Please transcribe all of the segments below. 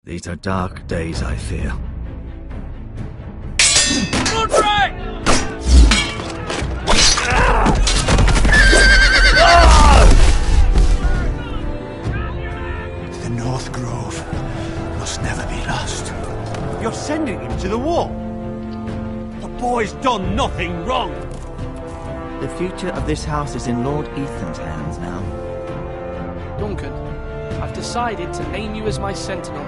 These are dark days, I fear. The North Grove must never be lost. You're sending him to the war? The boy's done nothing wrong. The future of this house is in Lord Ethan's hands now. Duncan, I've decided to name you as my sentinel.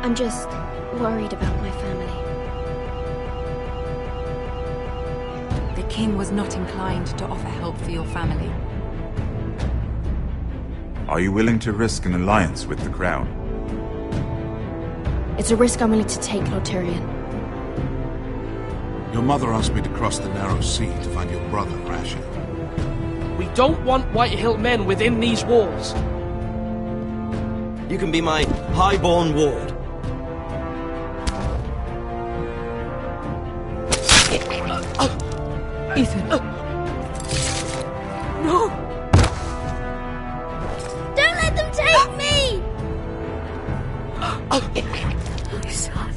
I'm just worried about my family. The king was not inclined to offer help for your family. Are you willing to risk an alliance with the Crown? It's a risk I'm willing to take, Lord Tyrion. Your mother asked me to cross the narrow sea to find your brother, Rashid. We don't want Whitehill men within these walls. You can be my highborn ward. Ethan. No! Don't let them take me! My son.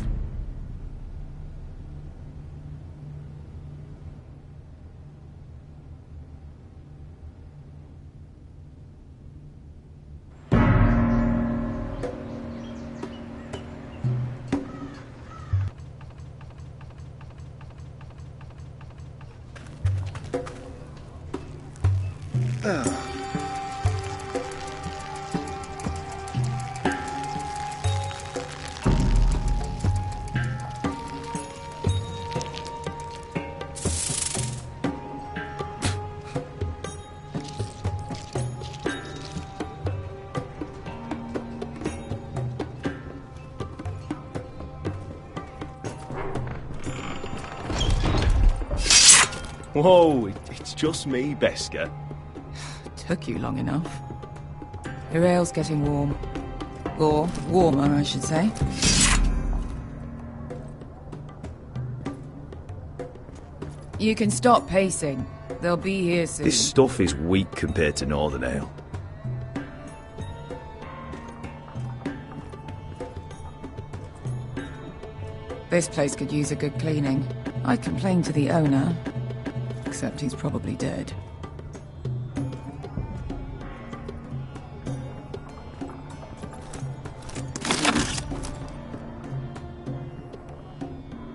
Whoa, it's just me, Beskar. Took you long enough. Your ale's getting warm. Or warmer, I should say. You can stop pacing. They'll be here soon. This stuff is weak compared to Northern Ale. This place could use a good cleaning. I complained to the owner, except he's probably dead.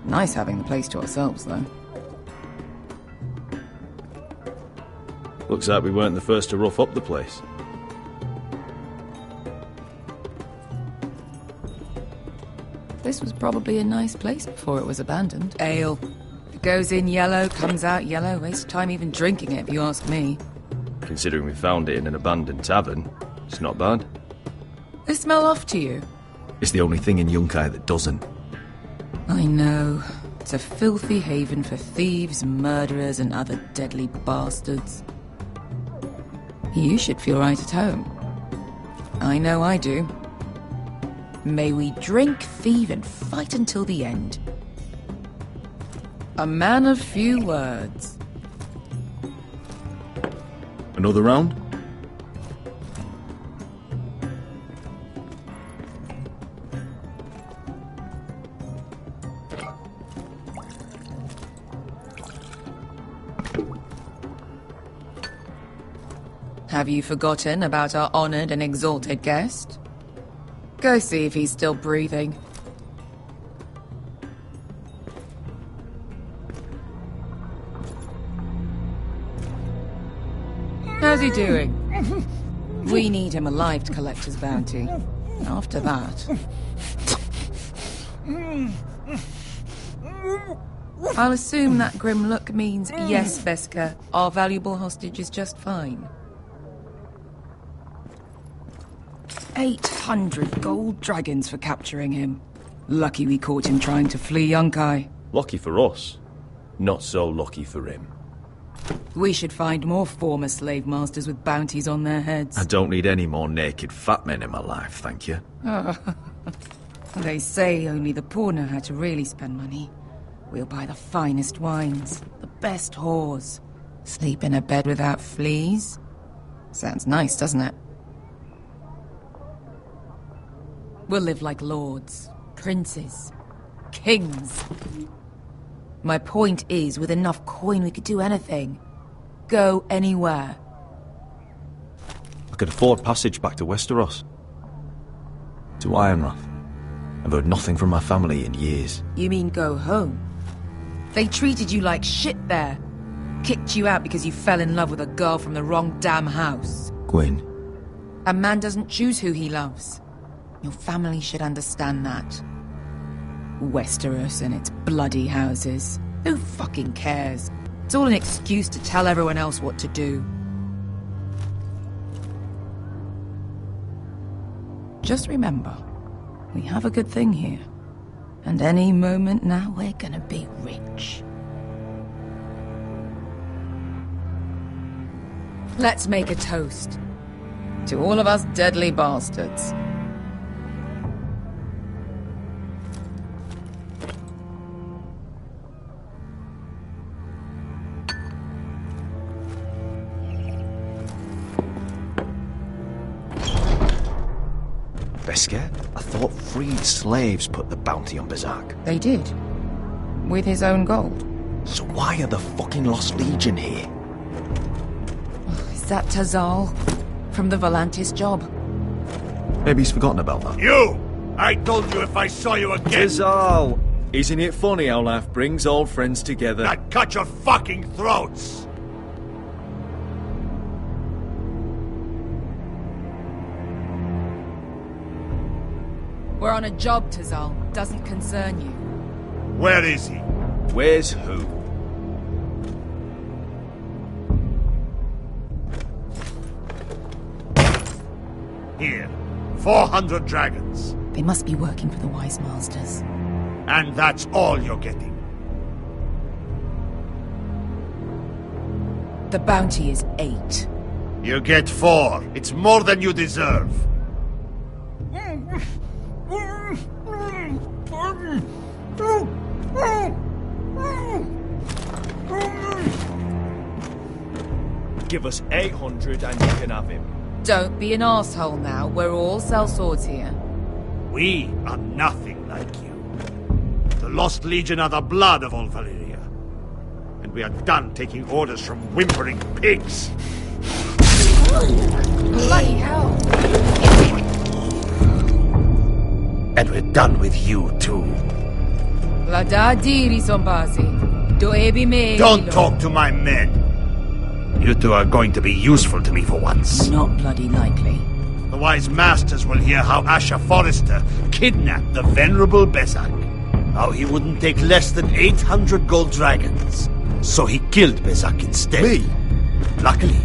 Nice having the place to ourselves, though. Looks like we weren't the first to rough up the place. This was probably a nice place before it was abandoned. Ale. It goes in yellow, comes out yellow. Waste time even drinking it, if you ask me. Considering we found it in an abandoned tavern, it's not bad. They smell off to you? It's the only thing in Yunkai that doesn't. I know. It's a filthy haven for thieves, murderers, and other deadly bastards. You should feel right at home. I know I do. May we drink, thieve, and fight until the end. A man of few words. Another round? Have you forgotten about our honored and exalted guest? Go see if he's still breathing. How's he doing? We need him alive to collect his bounty. After that... I'll assume that grim look means yes, Beskar. Our valuable hostage is just fine. 800 gold dragons for capturing him. Lucky we caught him trying to flee Yunkai. Lucky for us. Not so lucky for him. We should find more former slave masters with bounties on their heads. I don't need any more naked fat men in my life, thank you. They say only the poor know how to really spend money. We'll buy the finest wines, the best whores. Sleep in a bed without fleas. Sounds nice, doesn't it? We'll live like lords, princes, kings. My point is, with enough coin we could do anything. Go anywhere. I could afford passage back to Westeros. To Ironrath. I've heard nothing from my family in years. You mean go home? They treated you like shit there. Kicked you out because you fell in love with a girl from the wrong damn house. Gwyn. A man doesn't choose who he loves. Your family should understand that. Westeros and its bloody houses. Who fucking cares? It's all an excuse to tell everyone else what to do. Just remember, we have a good thing here. And any moment now, we're gonna be rich. Let's make a toast. To all of us deadly bastards. Beskar? I thought freed slaves put the bounty on Berserk. They did. With his own gold. So why are the fucking Lost Legion here? Is that Tazal? From the Volantis job? Maybe he's forgotten about that. You! I told you if I saw you again... Tizal! Isn't it funny how life brings old friends together? I'd cut your fucking throats! We're on a job, Tazal. Doesn't concern you. Where is he? Where's who? Here. 400 dragons. They must be working for the Wise Masters. And that's all you're getting. The bounty is 8. You get 4. It's more than you deserve. Give us 800 and you can have him. Don't be an asshole now. We're all sellswords here. We are nothing like you. The Lost Legion are the blood of all Valyria. And we are done taking orders from whimpering pigs. Bloody hell! And we're done with you, too. La da diri sombazi. Do ebi me. Don't talk to my men. You two are going to be useful to me for once. Not bloody likely. The Wise Masters will hear how Asher Forrester kidnapped the venerable Berserk. How he wouldn't take less than 800 gold dragons. So he killed Berserk instead. Me? Luckily,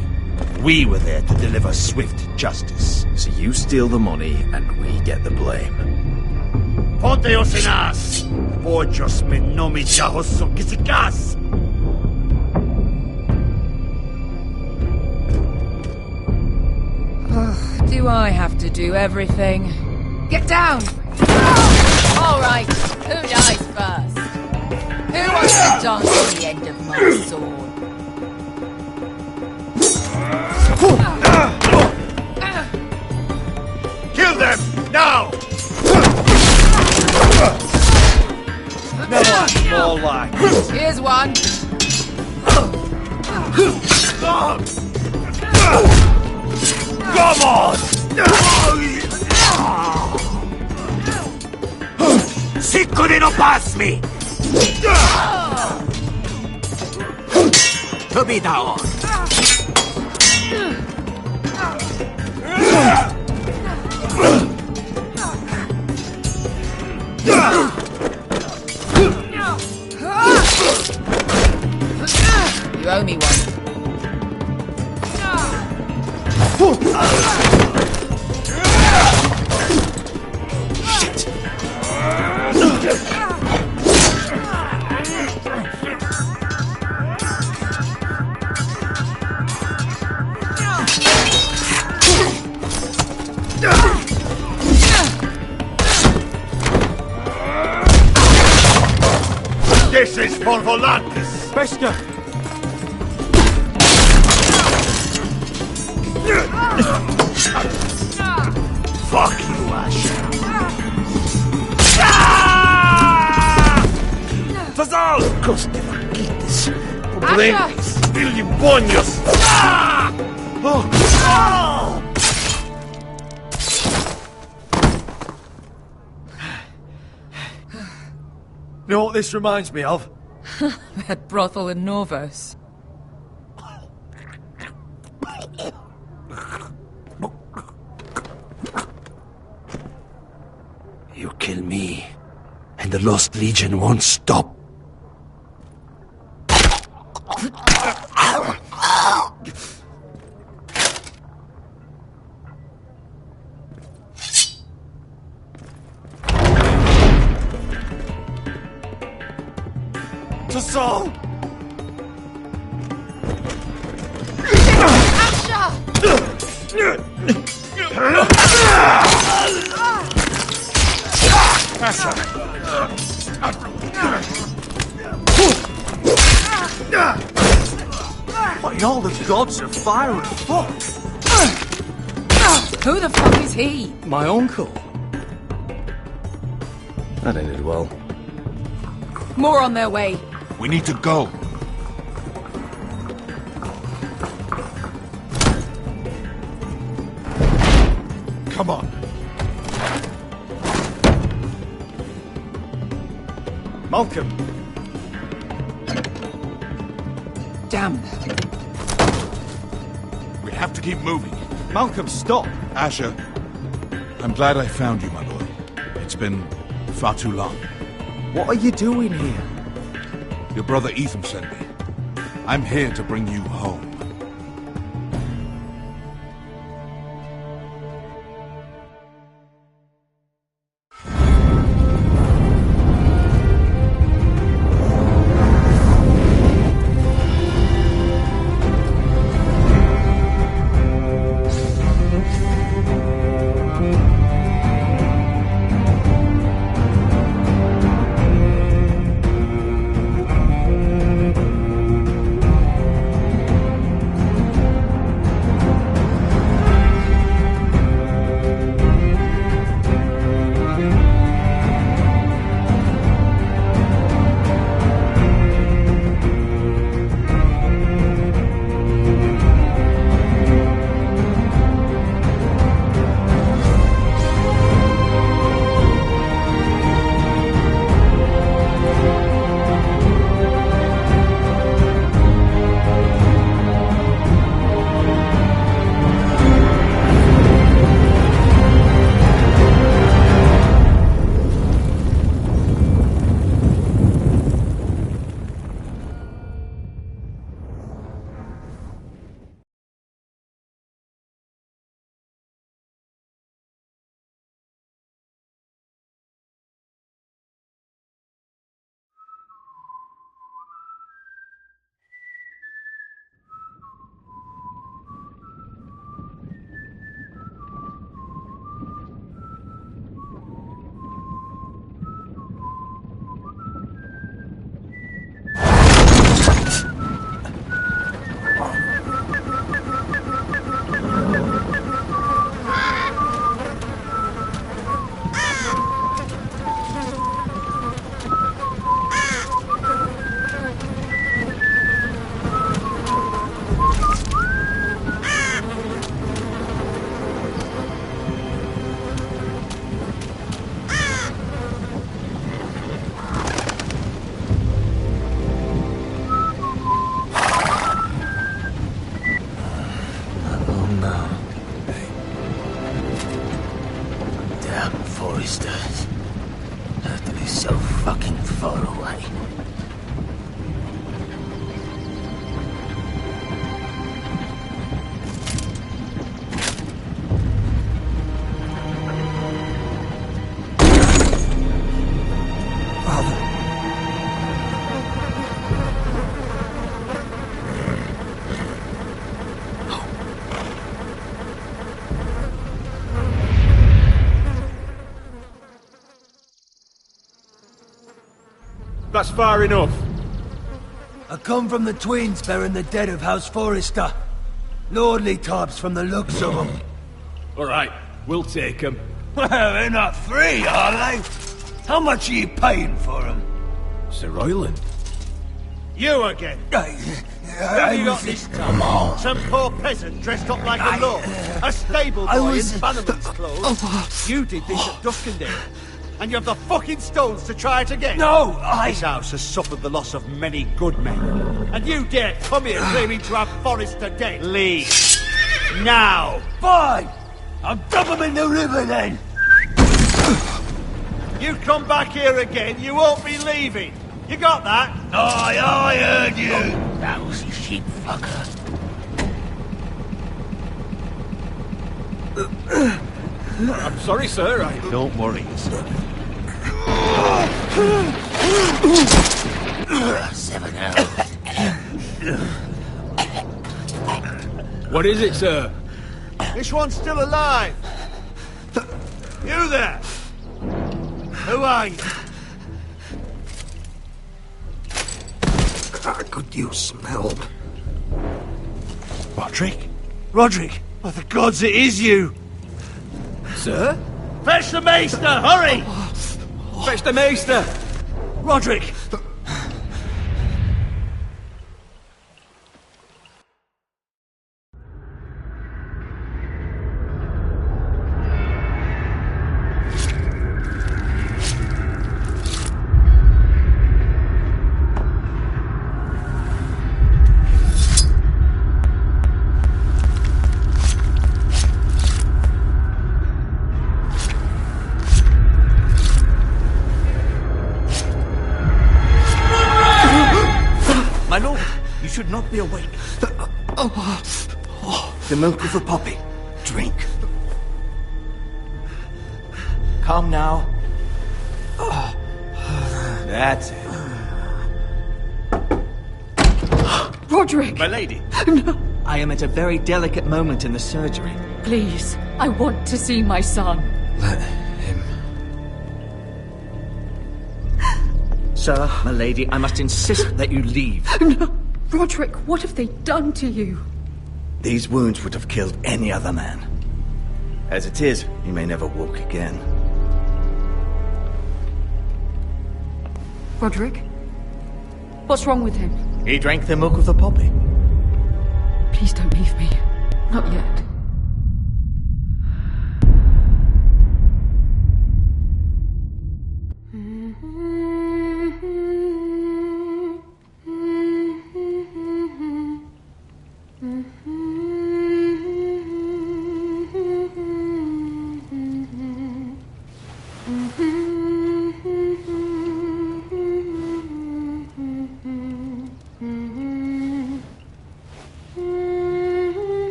we were there to deliver swift justice. So you steal the money and we get the blame. Ponteos en as! Pojos menomi chahoso kisikas! Do I have to do everything? Get down! All right, who dies first? Who wants to dance on the end of my sword? Kill them! Now! No, more like it. Here's one. Come on! Sicuri non pasmi! To be down! You owe me one. Shit! This is for Volantis! Beskar! Fuck you, Asher. Locos de vaquitas. Pobrenis, bilibonios. You know what this reminds me of? That brothel in Norvos. You kill me, and the Lost Legion won't stop. To Saul! By all the gods of fire and fuck! Who the fuck is he? My uncle. That ended well. More on their way. We need to go. Come on. Malcolm! Damn. We have to keep moving. Malcolm, stop! Asher, I'm glad I found you, my boy. It's been far too long. What are you doing here? Your brother Ethan sent me. I'm here to bring you home. Foresters have to be so fucking far away. That's far enough. I come from the twins bearing the dead of House Forrester. Lordly tops from the looks of them. All right, we'll take them. Well, they're not free, are they? How much are you paying for them? Sir Royland, You again. Who have you got this time? Some poor peasant dressed up like a lord. A stable boy in bannerman's clothes. You did this at Duskendale. And you have the fucking stones to try it again? No, This house has suffered the loss of many good men. And you dare come here claiming to have Forrester dead? Leave. Now. Fine! I'll dump him in the river then! You come back here again, you won't be leaving. You got that? Aye, I heard you! Lousy sheep fucker. I'm sorry, sir. Don't worry yourself. 7 hours. What is it, sir? This one's still alive. You there? Who are you? How could you smell? Roderick? Roderick? By the gods, it is you! Sir? Fetch the maester, hurry! Fetch the maester! Roderick! My lord, you should not be awake. The milk of the poppy. Drink. Calm now. That's it. Roderick! My lady. No. I am at a very delicate moment in the surgery. Please, I want to see my son. Let him. Sir, my lady, I must insist that you leave. No. Roderick, what have they done to you? These wounds would have killed any other man. As it is, he may never walk again. Roderick? What's wrong with him? He drank the milk of the poppy. Please don't leave me. Not yet.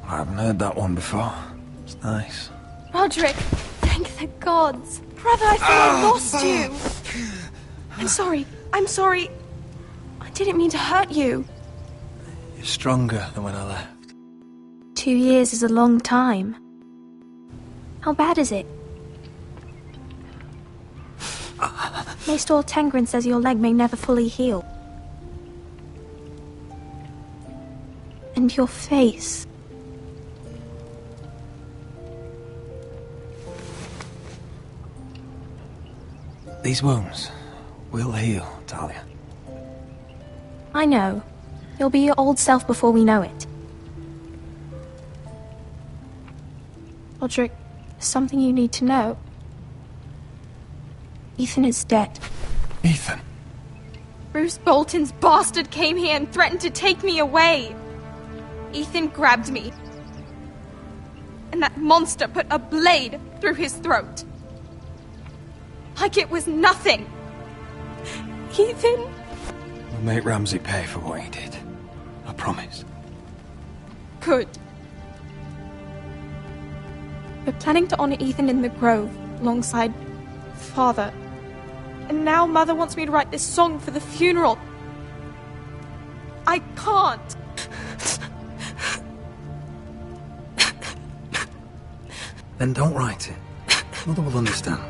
I haven't heard that one before. It's nice. Roderick, thank the gods. Brother, I thought I lost you. I'm sorry. I didn't mean to hurt you. You're stronger than when I left. 2 years is a long time. How bad is it? Maester Tengrin says your leg may never fully heal. And your face. These wounds will heal, Talia. I know. You'll be your old self before we know it. Roderick, there's something you need to know. Ethan is dead. Ethan? Bruce Bolton's bastard came here and threatened to take me away. Ethan grabbed me. And that monster put a blade through his throat. Like it was nothing. Ethan... We'll make Ramsay pay for what he did. I promise. Good. We're planning to honor Ethan in the Grove, alongside Father. And now Mother wants me to write this song for the funeral. I can't. Then don't write it. Mother will understand.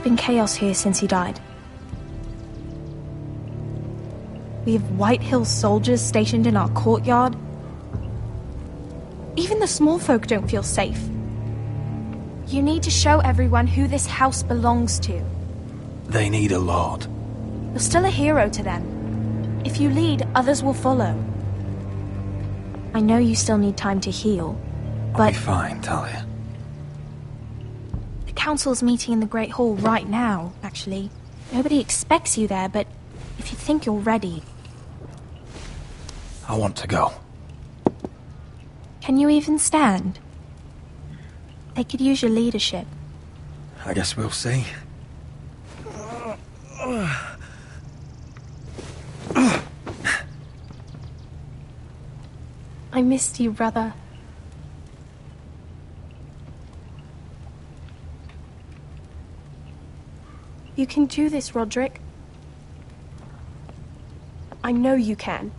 been chaos here since he died. We have White Hill soldiers stationed in our courtyard. Even the small folk don't feel safe. You need to show everyone who this house belongs to. They need a lord. You're still a hero to them. If you lead, others will follow. I know you still need time to heal, but... I'll be fine, Talia. The council's meeting in the Great Hall right now, actually. Nobody expects you there, but if you think you're ready... I want to go. Can you even stand? They could use your leadership. I guess we'll see. I missed you, brother. You can do this, Roderick. I know you can.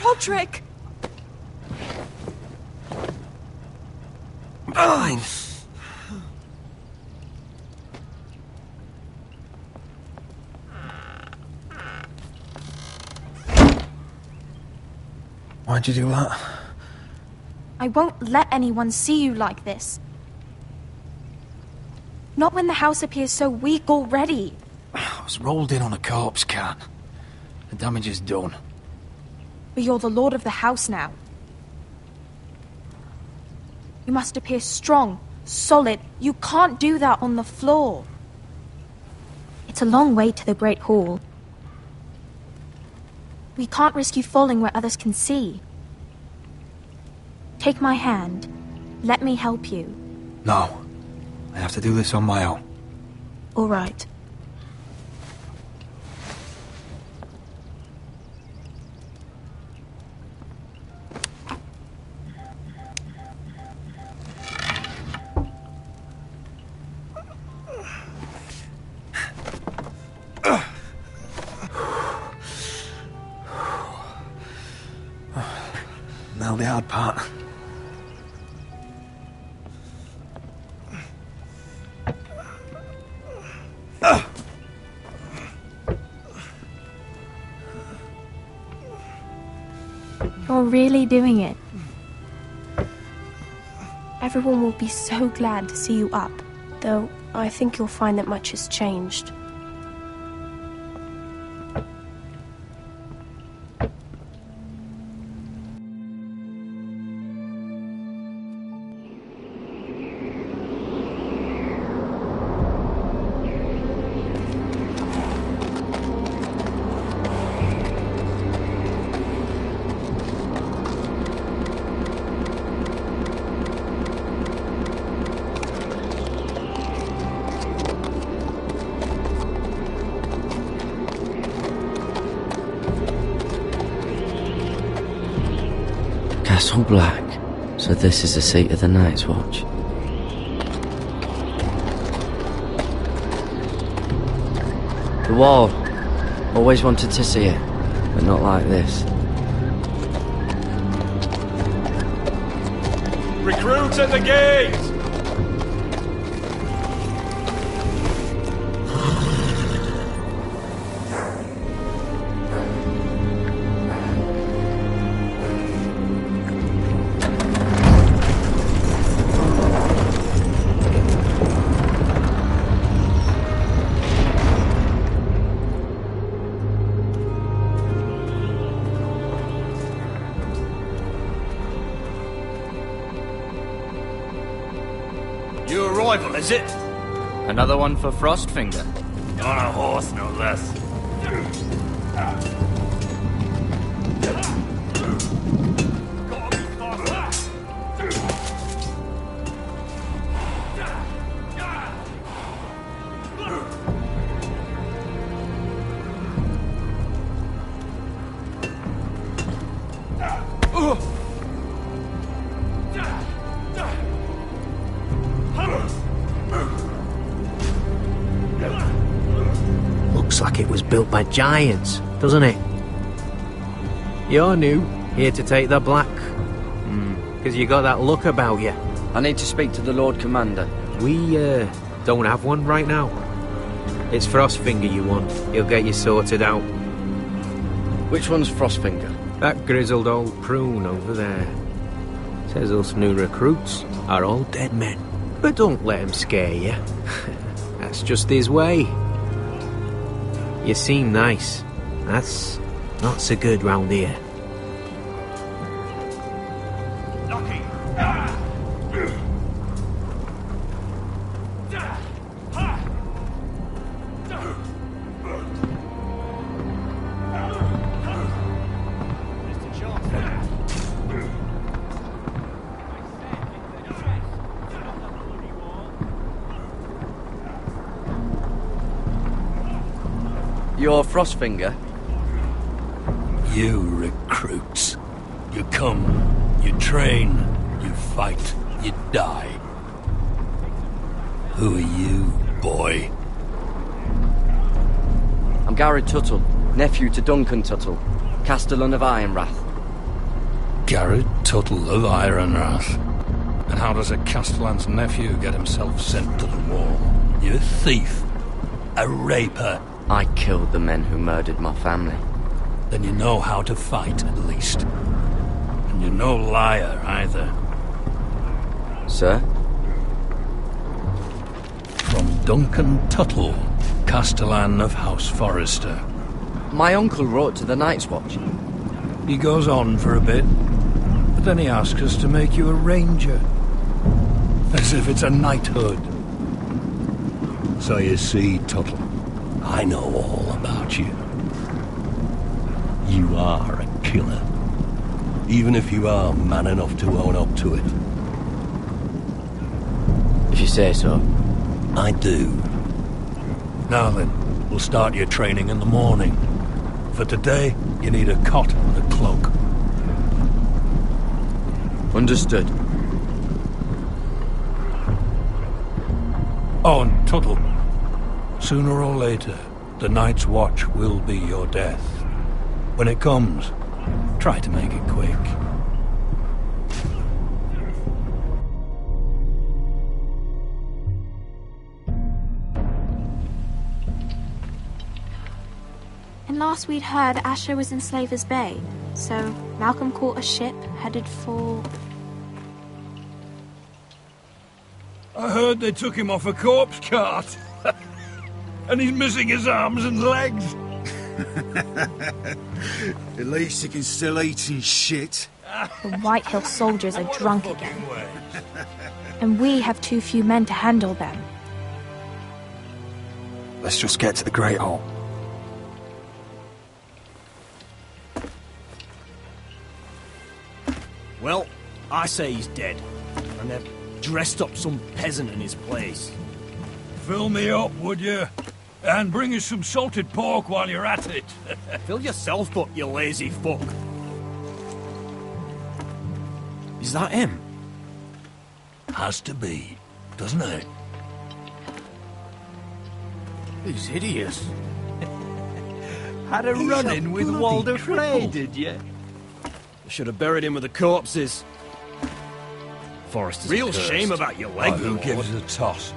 Roderick! Fine. Why'd you do that? I won't let anyone see you like this. Not when the house appears so weak already. I was rolled in on a corpse cart. The damage is done. But you're the lord of the house now. You must appear strong, solid. You can't do that on the floor. It's a long way to the Great Hall. We can't risk you falling where others can see. Take my hand. Let me help you. No. I have to do this on my own. All right. Now the hard part. You're really doing it. Everyone will be so glad to see you up. Though, I think you'll find that much has changed. Castle Black. So this is the seat of the Night's Watch. The wall. Always wanted to see it, but not like this. Recruits at the gate! New arrival, is it? Another one for Frostfinger. On a horse, no less. like it was built by giants, doesn't it? You're new, here to take the black. Because you got that look about you. I need to speak to the Lord Commander. We, don't have one right now. It's Frostfinger you want. He'll get you sorted out. Which one's Frostfinger? That grizzled old prune over there. Says us new recruits are all dead men. But don't let him scare you. That's just his way. You seem nice. That's not so good round here. You're Frostfinger? You recruits. You come, you train, you fight, you die. Who are you, boy? I'm Garrett Tuttle, nephew to Duncan Tuttle, Castellan of Ironrath. Garrett Tuttle of Ironrath. And how does a Castellan's nephew get himself sent to the wall? You thief. A raper. I killed the men who murdered my family. Then you know how to fight, at least. And you're no liar, either. Sir? From Duncan Tuttle, Castellan of House Forrester. My uncle wrote to the Night's Watch. He goes on for a bit, but then he asks us to make you a ranger. As if it's a knighthood. So you see, Tuttle, I know all about you. You are a killer. Even if you are man enough to own up to it. If you say so. I do. Now then, we'll start your training in the morning. For today, you need a cot and a cloak. Understood. Oh, and Tuttle. Sooner or later, the Night's Watch will be your death. When it comes, try to make it quick. And last we'd heard, Asher was in Slaver's Bay, so Malcolm caught a ship headed for... I heard they took him off a corpse cart. And he's missing his arms and legs. At least he can still eat and shit. The White Hill soldiers are drunk again. And we have too few men to handle them. Let's just get to the Great Hall. Well, I say he's dead. And they've dressed up some peasant in his place. Fill me up, would you? And bring us some salted pork while you're at it. Fill yourself up, you lazy fuck. Is that him? Has to be, doesn't it? He's hideous. Had a run-in with Walder Frey, did you? Should have buried him with the corpses. Forrester's real cursed. shame about your leg, Who Lord. gives a toss?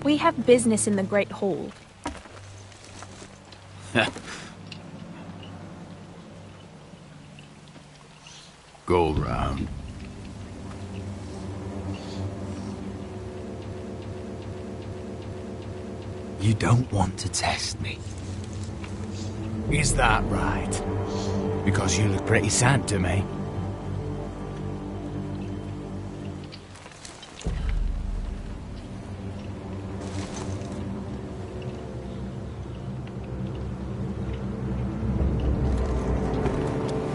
We have business in the Great Hall. Go round. You don't want to test me. Is that right? Because you look pretty sad to me.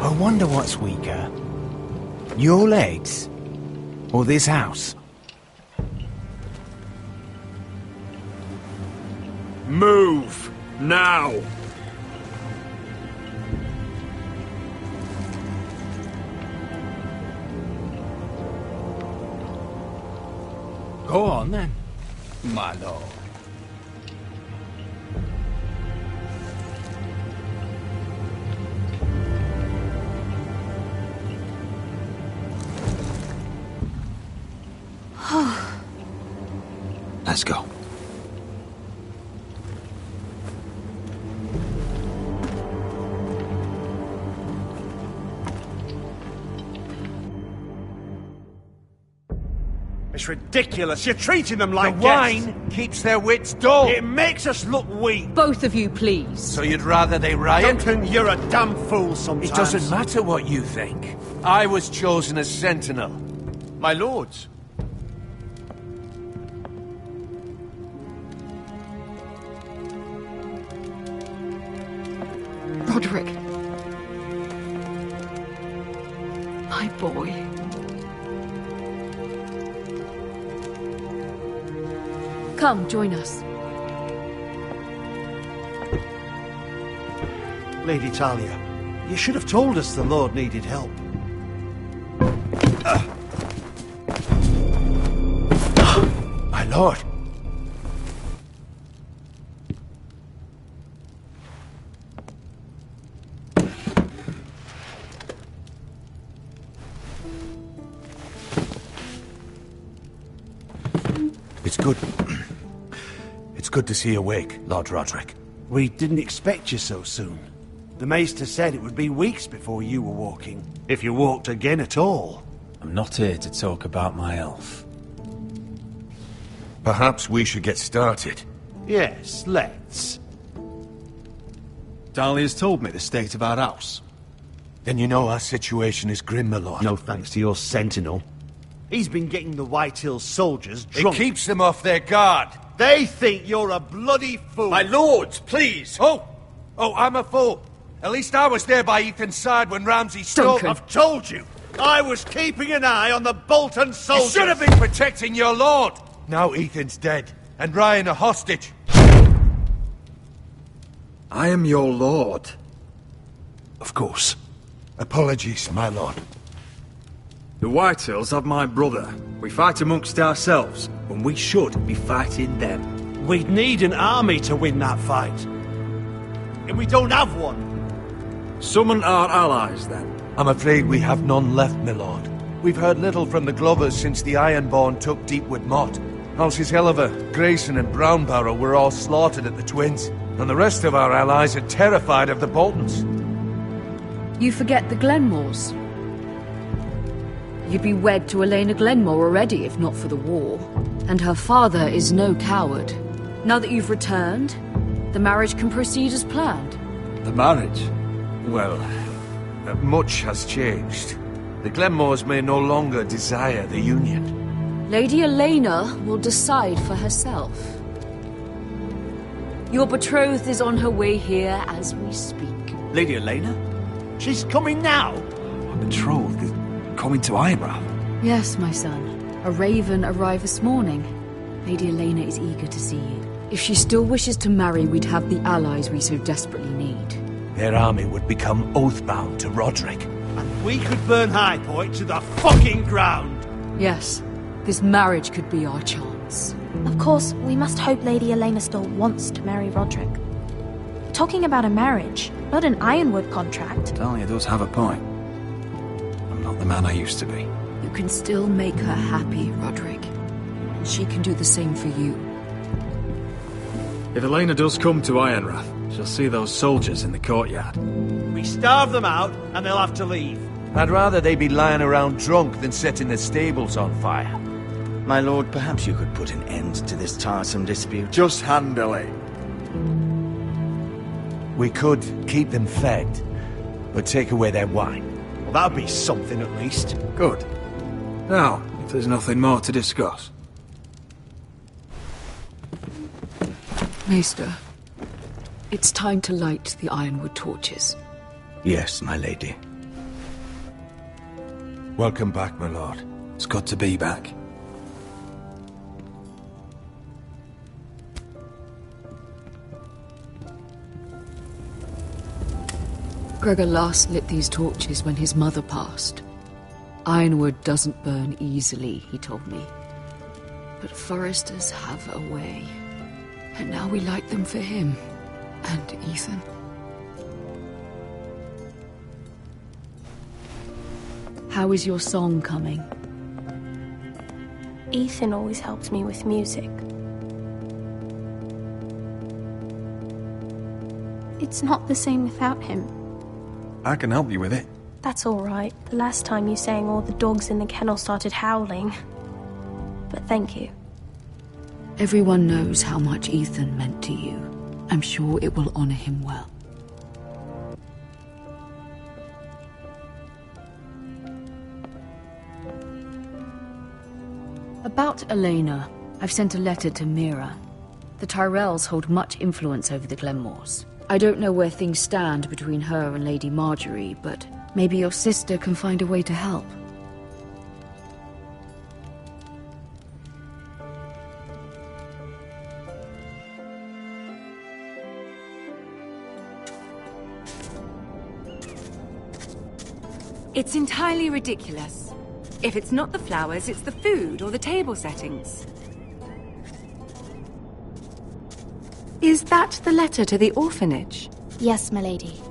I wonder what's weaker. Your legs? Or this house? Move! Now! Go on, then, my lord. Let's go. It's ridiculous. You're treating them like The guests. wine keeps their wits dull. It makes us look weak. Both of you, please. So you'd rather they riot? Duncan, you're a damn fool sometimes. It doesn't matter what you think. I was chosen as sentinel. My lords. Roderick. My boy. Come, join us. Lady Talia, you should have told us the Lord needed help. My lord. It's good. It's good to see you awake, Lord Roderick. We didn't expect you so soon. The Maester said it would be weeks before you were walking, if you walked again at all. I'm not here to talk about my elf. Perhaps we should get started. Yes, let's. Dahlia's told me the state of our house. Then you know our situation is grim, my lord. No thanks to your sentinel. He's been getting the White Hills soldiers drunk. It keeps them off their guard. They think you're a bloody fool. My lords, please! Oh, I'm a fool. At least I was there by Ethan's side when Ramsay stole... Duncan. I've told you. I was keeping an eye on the Bolton soldiers. You should have been protecting your lord. Now Ethan's dead, and Ryan a hostage. I am your lord. Of course. Apologies, my lord. The Whitehills have my brother. We fight amongst ourselves, when we should be fighting them. We'd need an army to win that fight. And we don't have one. Summon our allies, then. I'm afraid we have none left, my lord. We've heard little from the Glovers since the Ironborn took Deepwood Motte. Houses Helliver, Grayson and Brownbarrow were all slaughtered at the Twins, and the rest of our allies are terrified of the Boltons. You forget the Glenmores. You'd be wed to Elena Glenmore already, if not for the war. And her father is no coward. Now that you've returned, the marriage can proceed as planned. The marriage? Well, much has changed. The Glenmores may no longer desire the union. Lady Elena will decide for herself. Your betrothed is on her way here as we speak. Lady Elena? She's coming now. My betrothed is coming to Ironrath. Yes, my son. A raven arrived this morning. Lady Elena is eager to see you. If she still wishes to marry, we'd have the allies we so desperately need. Their army would become oath-bound to Roderick. And we could burn High Point to the fucking ground. Yes, this marriage could be our chance. Of course, we must hope Lady Elena still wants to marry Roderick. Talking about a marriage, not an Ironwood contract. Talia does have a point. I'm not the man I used to be. You can still make her happy, Roderick. And she can do the same for you. If Elena does come to Ironrath, she'll see those soldiers in the courtyard. We starve them out, and they'll have to leave. I'd rather they be lying around drunk than setting the stables on fire. My lord, perhaps you could put an end to this tiresome dispute. Just handle it. We could keep them fed, but take away their wine. Well, that'd be something at least. Good. Now, if there's nothing more to discuss. Maester, it's time to light the Ironwood torches. Yes, my lady. Welcome back, my lord. It's good to be back. Gregor last lit these torches when his mother passed. Ironwood doesn't burn easily, he told me. But Forresters have a way. And now we light them for him. And Ethan. How is your song coming? Ethan always helps me with music. It's not the same without him. I can help you with it. That's all right. The last time you sang, all the dogs in the kennel started howling. But thank you. Everyone knows how much Ethan meant to you. I'm sure it will honor him well. About Elena, I've sent a letter to Mira. The Tyrells hold much influence over the Glenmores. I don't know where things stand between her and Lady Marjorie, but maybe your sister can find a way to help. It's entirely ridiculous. If it's not the flowers, it's the food or the table settings. Is that the letter to the orphanage? Yes, milady.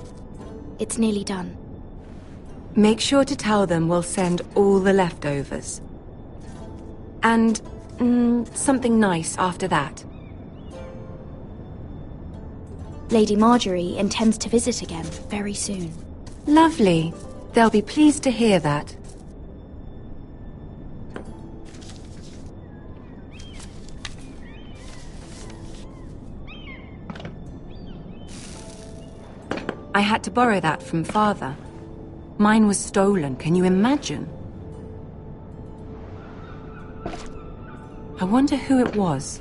It's nearly done. Make sure to tell them we'll send all the leftovers. And something nice after that. Lady Marjorie intends to visit again very soon. Lovely. They'll be pleased to hear that. I had to borrow that from Father. Mine was stolen, can you imagine? I wonder who it was.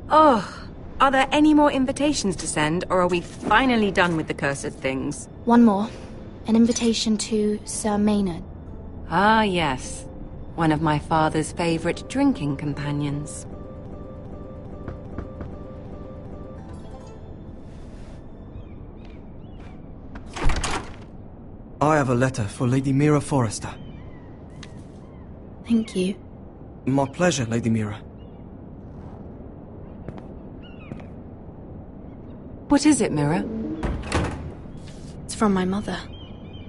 Oh, are there any more invitations to send, or are we finally done with the cursed things? One more. An invitation to Sir Maynard. Ah, yes. One of my father's favorite drinking companions. I have a letter for Lady Mira Forrester. Thank you. My pleasure, Lady Mira. What is it, Mira? It's from my mother.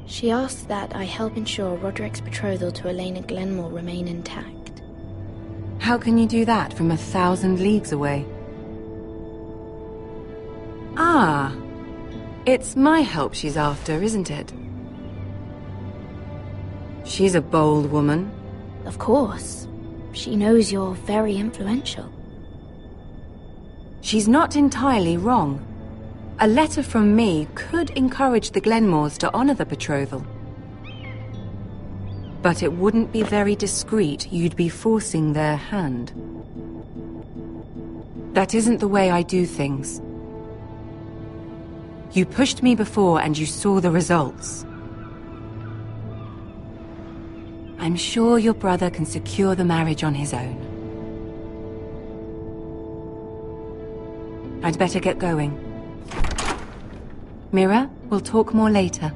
She asks that I help ensure Roderick's betrothal to Elena Glenmore remain intact. How can you do that from 1,000 leagues away? Ah, it's my help she's after, isn't it? She's a bold woman. Of course. She knows you're very influential. She's not entirely wrong. A letter from me could encourage the Glenmores to honor the betrothal. But it wouldn't be very discreet. You'd be forcing their hand. That isn't the way I do things. You pushed me before and you saw the results. I'm sure your brother can secure the marriage on his own. I'd better get going. Mira, we'll talk more later.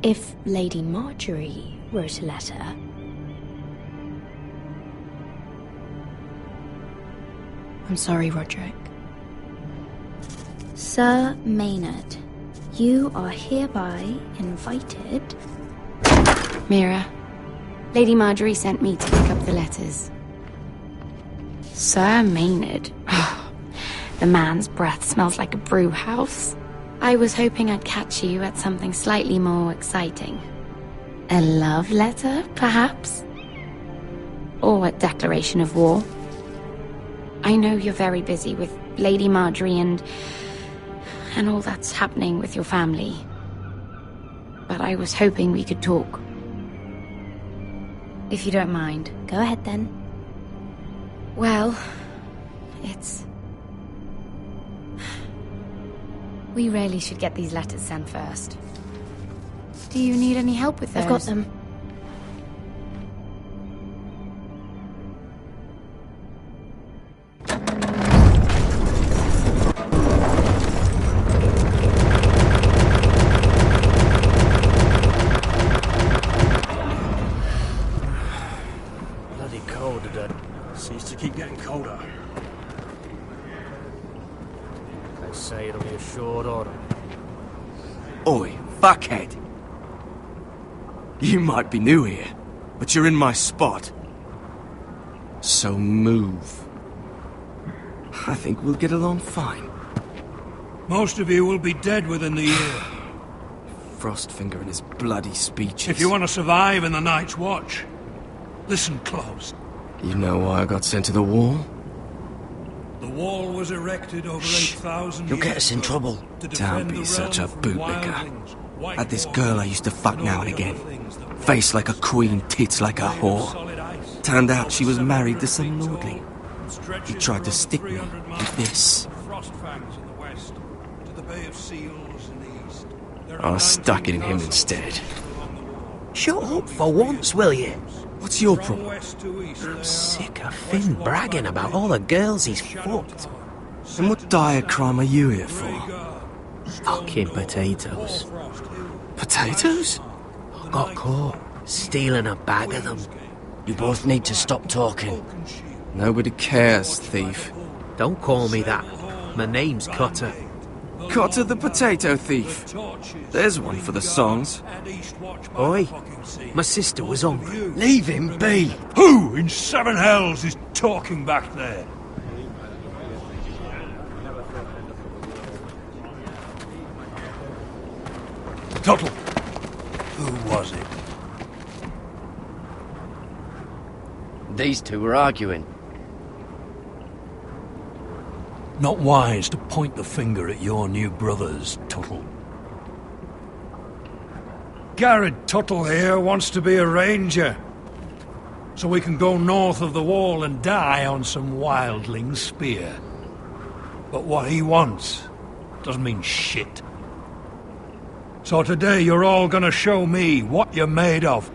If Lady Marjorie wrote a letter... I'm sorry, Roderick. Sir Maynard, you are hereby invited... Mira, Lady Marjorie sent me to pick up the letters. Sir Maynard. The man's breath smells like a brew house. I was hoping I'd catch you at something slightly more exciting. A love letter, perhaps? Or a declaration of war? I know you're very busy with Lady Marjorie and all that's happening with your family. But I was hoping we could talk. If you don't mind. Go ahead then. Well, it's We really should get these letters sent first. Do you need any help with those? I've got them. Bloody cold today. Seems to keep getting colder. They say it'll be a short autumn. Oi, fuckhead. You might be new here, but you're in my spot. So move. I think we'll get along fine. Most of you will be dead within the year. Frostfinger and his bloody speeches. If you want to survive in the Night's Watch, listen close. You know why I got sent to the wall? The wall was erected over 8,000 years You'll get us in trouble. Don't be such a bootlicker. Had this girl I used to fuck now and again. Face like a queen, tits like a whore. Turned out she was married to some lordling. He tried to stick me with this. I stuck it in him instead. Shut up for once, will you? What's your problem? I'm sick of Finn bragging about all the girls he's fucked. And what dire crime are you here for? Fucking potatoes. Potatoes? I got caught stealing a bag of them. You both need to stop talking. Nobody cares, thief. Don't call me that. My name's Cutter. Cutter the potato thief. There's one for the songs. Oi, my sister was hungry. Leave him be! Who in seven hells is talking back there? Tuttle. Who was it? These two were arguing. Not wise to point the finger at your new brothers, Tuttle. Garrett Tuttle here wants to be a ranger, so we can go north of the wall and die on some wildling spear. But what he wants doesn't mean shit. So today you're all gonna show me what you're made of.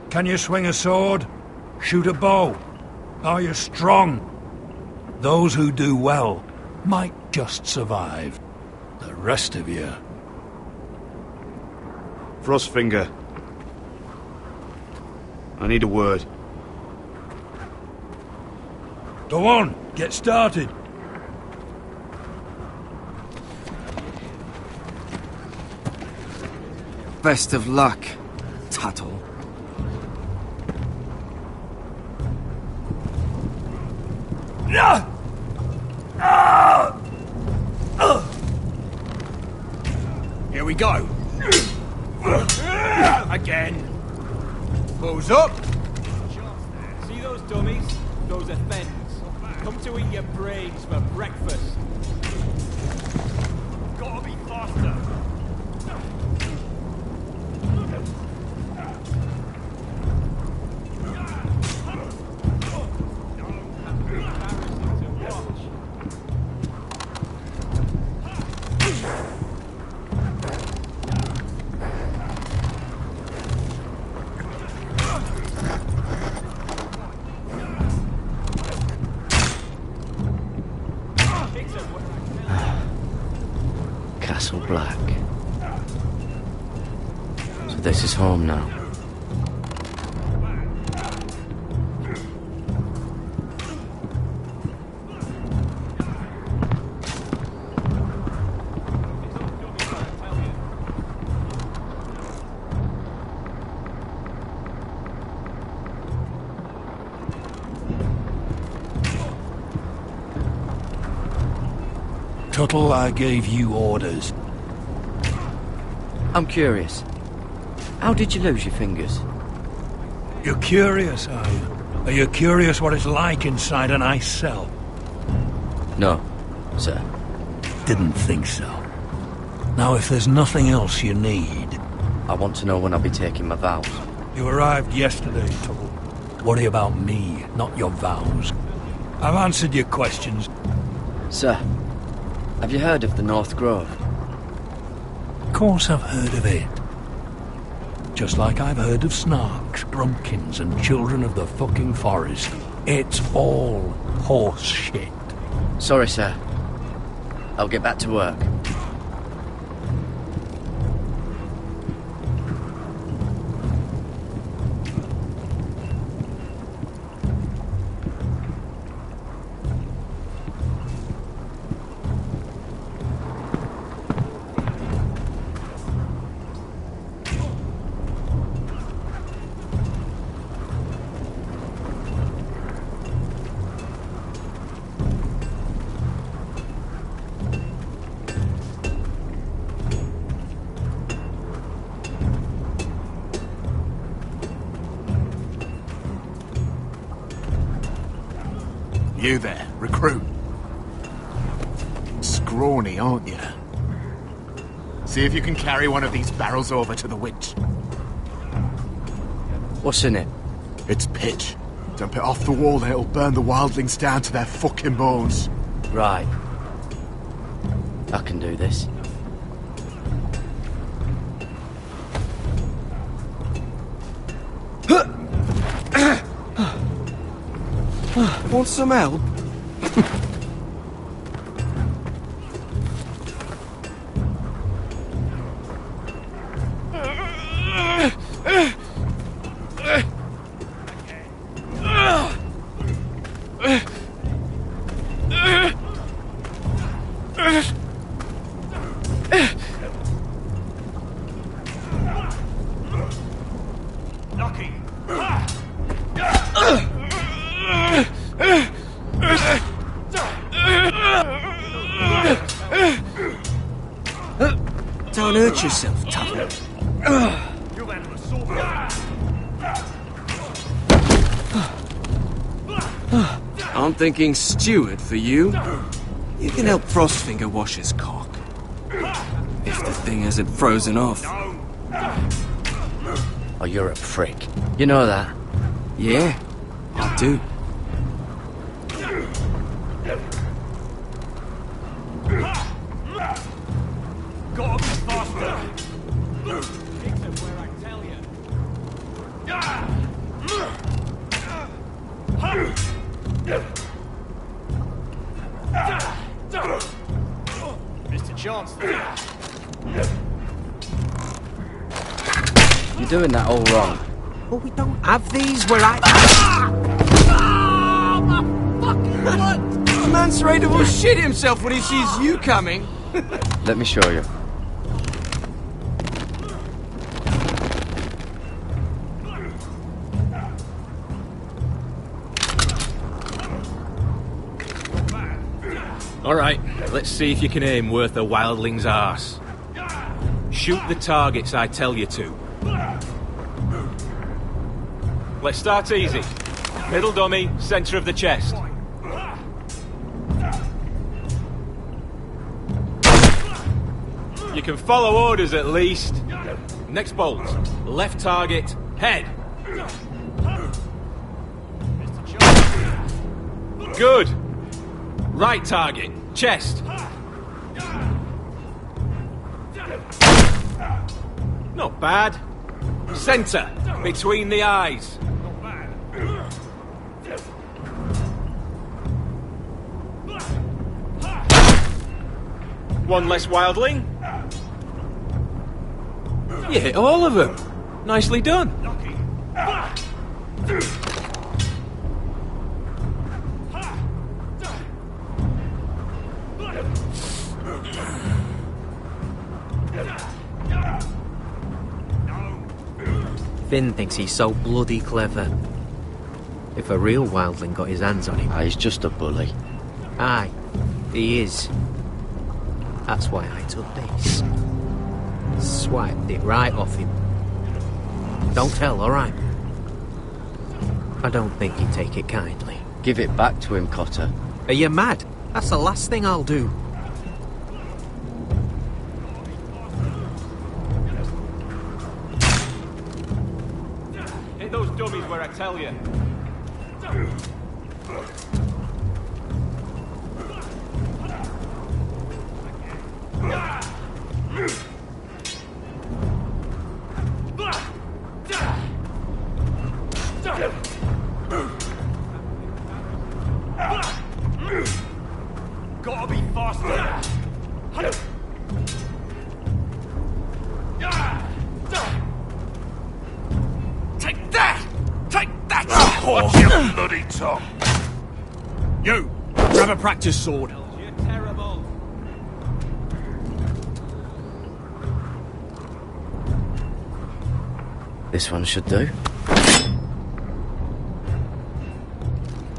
Can you swing a sword? Shoot a bow? Are you strong? Those who do well might just survive. The rest of you... Frostfinger. I need a word. Go on, get started. Best of luck, Tuttle. Here we go. Again. Balls up. See those dummies? Those are fens. Come to eat your brains for breakfast. Gotta be faster. Castle Black. So this is home now. Tuttle, I gave you orders. I'm curious. How did you lose your fingers? You're curious, are you? Are you curious what it's like inside an ice cell? No, sir. Didn't think so. Now, if there's nothing else you need... I want to know when I'll be taking my vows. You arrived yesterday, Tuttle. Worry about me, not your vows. I've answered your questions. Sir, have you heard of the North Grove? course I've heard of it. Just like I've heard of snarks, grumpkins, and children of the fucking forest. It's all horse shit. Sorry, sir. I'll get back to work. You there, recruit. Scrawny, aren't you? See if you can carry one of these barrels over to the winch. What's in it? It's pitch. Dump it off the wall and it'll burn the wildlings down to their fucking bones. Right. I can do this. Want some help? Don't hurt yourself, Tuttle. I'm thinking steward for you. You can help Frostfinger wash his cock. If the thing hasn't frozen off. Oh, you're a prick. You know that? Yeah, I do. Gotta be faster. Exit where I tell you. Mr. Chancellor. You're doing that all wrong. Well, we don't have these where I... My fucking blood! Man's ready to shit himself when he sees you coming. Let me show you. All right, let's see if you can aim worth a wildling's arse. Shoot the targets I tell you to. Let's start easy. Middle dummy, center of the chest. You can follow orders at least. Next bolt. Left target, head. Good. Right target, chest. Not bad. Center, between the eyes. One less wildling. You hit all of them. Nicely done. Finn thinks he's so bloody clever. If a real wildling got his hands on him... He's just a bully. Aye, he is. That's why I took this. Swiped it right off him. Don't tell, alright? I don't think he'd take it kindly. Give it back to him, Cotter. Are you mad? That's the last thing I'll do. Hit those dummies where I tell you. Gotta be faster. Take that! Take that! Watch your bloody tongue. You, grab a practice sword. You're terrible. This one should do.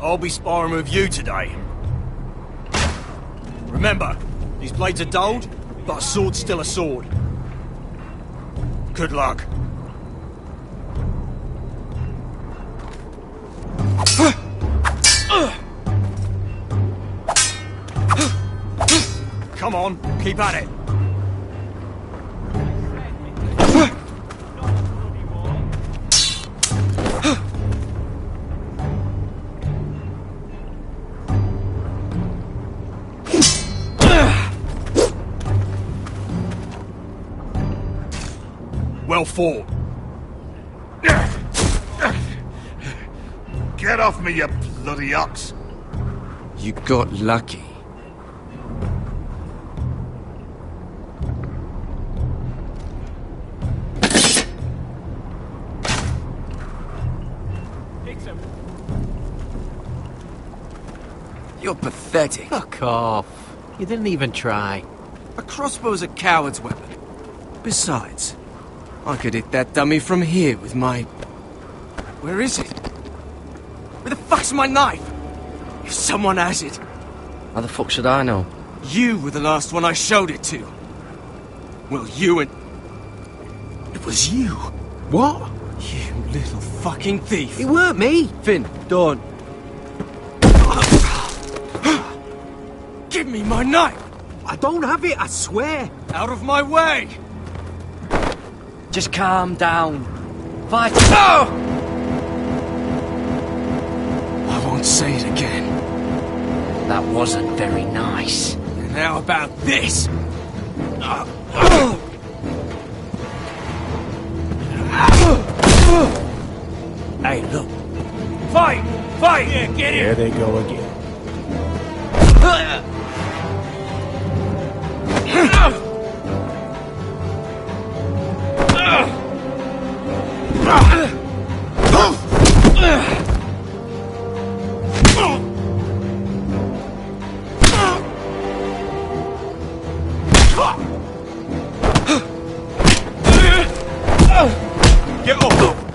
I'll be sparring with you today. Remember, these blades are dulled, but a sword's still a sword. Good luck. Come on, keep at it. Well fought. Get off me, you bloody ox! You got lucky. You're pathetic. Fuck off. You didn't even try. A crossbow's a coward's weapon. Besides, I could hit that dummy from here with my... Where is it? Where the fuck's my knife? If someone has it. How the fuck should I know? You were the last one I showed it to. Well, you and... It was you. What? You little fucking thief. It weren't me. Finn, don't. Give me my knife! I don't have it, I swear. Out of my way! Just calm down. Fight. Oh! I won't say it again. That wasn't very nice. And how about this? Hey, look. Fight! Fight! Yeah, get here! There they go again. Get up!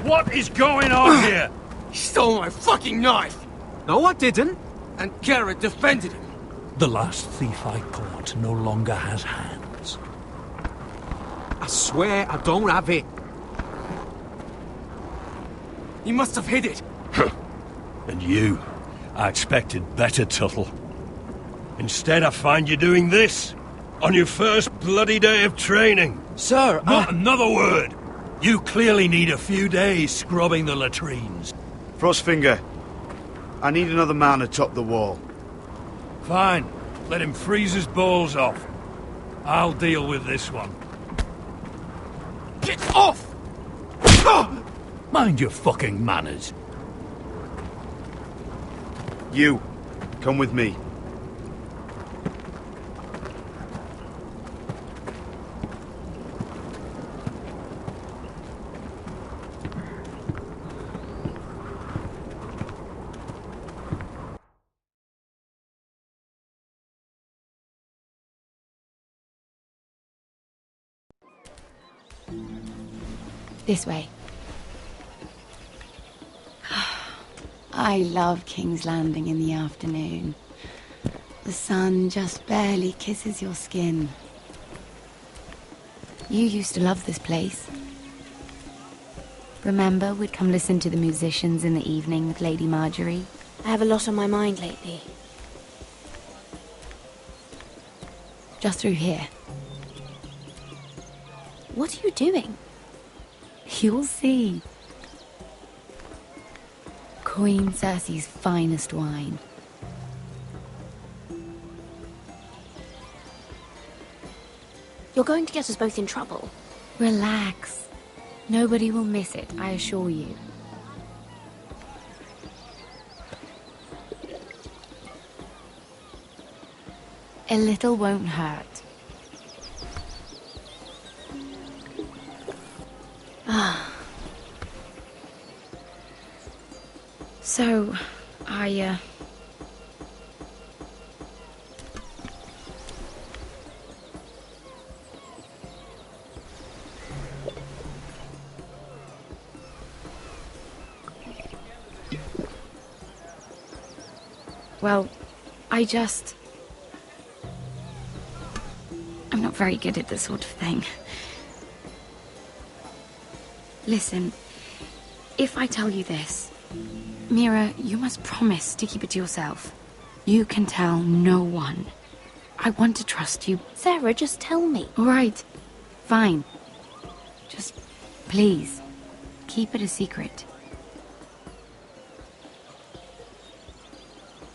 What is going on here? He stole my fucking knife! No, I didn't. And Garrett defended him. The last thief I caught no longer has hands. I swear I don't have it. He must have hid it. And you? I expected better, Tuttle. Instead, I find you doing this on your first bloody day of training. Sir, Not another word! You clearly need a few days scrubbing the latrines. Frostfinger, I need another man atop the wall. Fine. Let him freeze his balls off. I'll deal with this one. Get off! Mind your fucking manners. You, come with me. This way. I love King's Landing in the afternoon. The sun just barely kisses your skin. You used to love this place. Remember, we'd come listen to the musicians in the evening with Lady Marjorie? I have a lot on my mind lately. Just through here. What are you doing? You'll see. Queen Cersei's finest wine. You're going to get us both in trouble. Relax. Nobody will miss it, I assure you. A little won't hurt. Ah. So, well, I'm not very good at this sort of thing. Listen, if I tell you this, Mira, you must promise to keep it to yourself. You can tell no one. I want to trust you. Sarah, just tell me. All right, fine. Just, please, keep it a secret.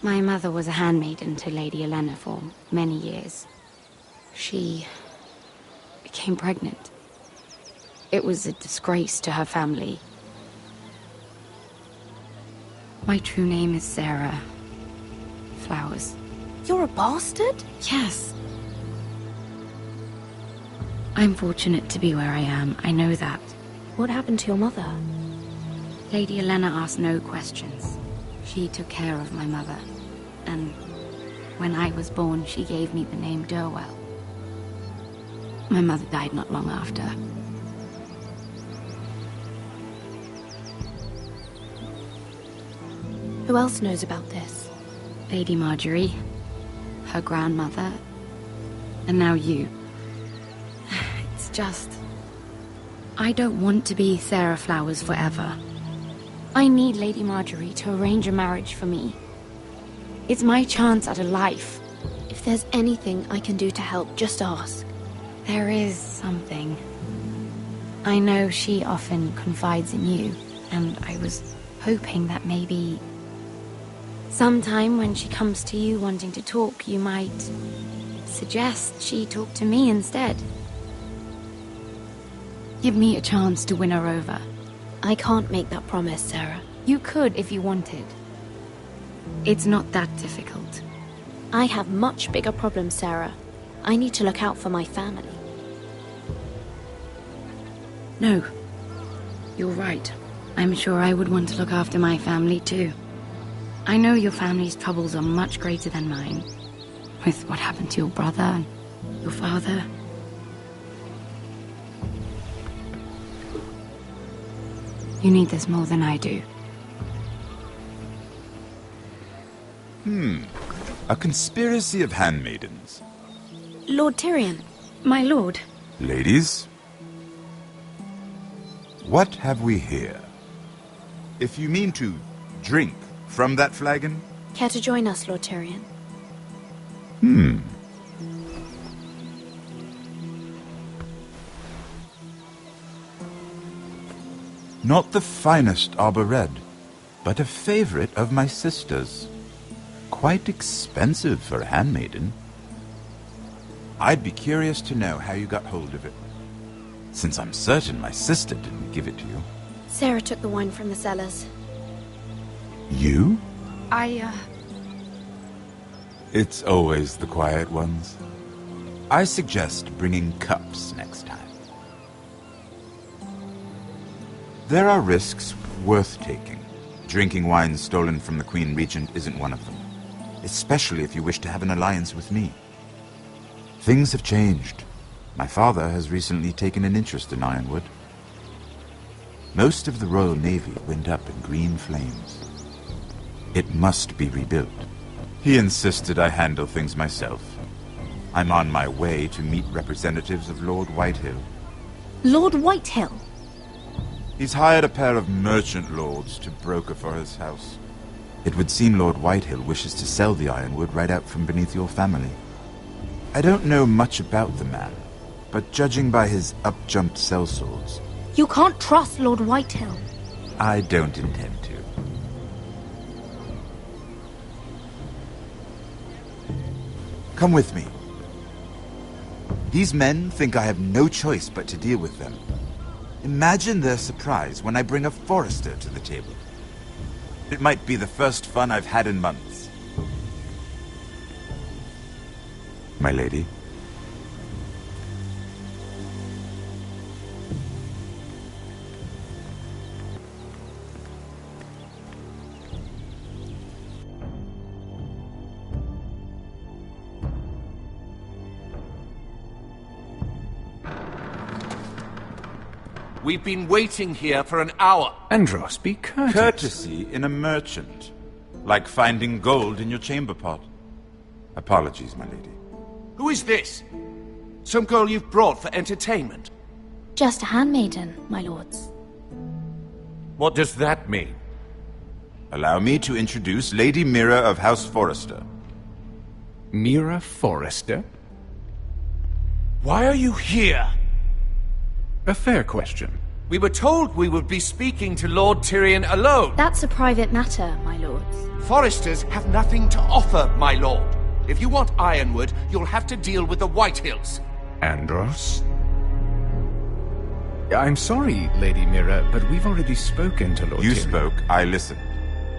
My mother was a handmaiden to Lady Elena for many years. She became pregnant. It was a disgrace to her family. My true name is Sarah Flowers. You're a bastard? Yes. I'm fortunate to be where I am, I know that. What happened to your mother? Lady Elena asked no questions. She took care of my mother. And when I was born, she gave me the name Durwell. My mother died not long after. Who else knows about this? Lady Marjorie, her grandmother, and now you. It's just... I don't want to be Sarah Flowers forever. I need Lady Marjorie to arrange a marriage for me. It's my chance at a life. If there's anything I can do to help, just ask. There is something. I know she often confides in you, and I was hoping that maybe... sometime when she comes to you wanting to talk, you might suggest she talk to me instead. Give me a chance to win her over. I can't make that promise, Sarah. You could if you wanted. It's not that difficult. I have much bigger problems, Sarah. I need to look out for my family. No. You're right. I'm sure I would want to look after my family too. I know your family's troubles are much greater than mine. With what happened to your brother and your father. You need this more than I do. A conspiracy of handmaidens. Lord Tyrion. My lord. Ladies, what have we here? If you mean to drink from that flagon? Care to join us, Lord Tyrion? Not the finest arbor red, but a favorite of my sister's. Quite expensive for a handmaiden. I'd be curious to know how you got hold of it, since I'm certain my sister didn't give it to you. Sarah took the wine from the cellars. You? I, It's always the quiet ones. I suggest bringing cups next time. There are risks worth taking. Drinking wine stolen from the Queen Regent isn't one of them, especially if you wish to have an alliance with me. Things have changed. My father has recently taken an interest in Ironwood. Most of the Royal Navy went up in green flames. It must be rebuilt. He insisted I handle things myself. I'm on my way to meet representatives of Lord Whitehill. Lord Whitehill? He's hired a pair of merchant lords to broker for his house. It would seem Lord Whitehill wishes to sell the Ironwood right out from beneath your family. I don't know much about the man, but judging by his up-jumped sellswords... You can't trust Lord Whitehill. I don't intend to. Come with me. These men think I have no choice but to deal with them. Imagine their surprise when I bring a forester to the table. It might be the first fun I've had in months. my lady. We've been waiting here for an hour. Andros, be courteous. Courtesy in a merchant. Like finding gold in your chamber pot. Apologies, my lady. Who is this? Some girl you've brought for entertainment? Just a handmaiden, my lords. What does that mean? Allow me to introduce Lady Mira of House Forrester. Mira Forrester? Why are you here? A fair question. We were told we would be speaking to Lord Tyrion alone. That's a private matter, my lords. Foresters have nothing to offer, my lord. If you want Ironwood, you'll have to deal with the Whitehills. Andros? I'm sorry, Lady Mira, but we've already spoken to Lord You Tyrion. spoke, I listened.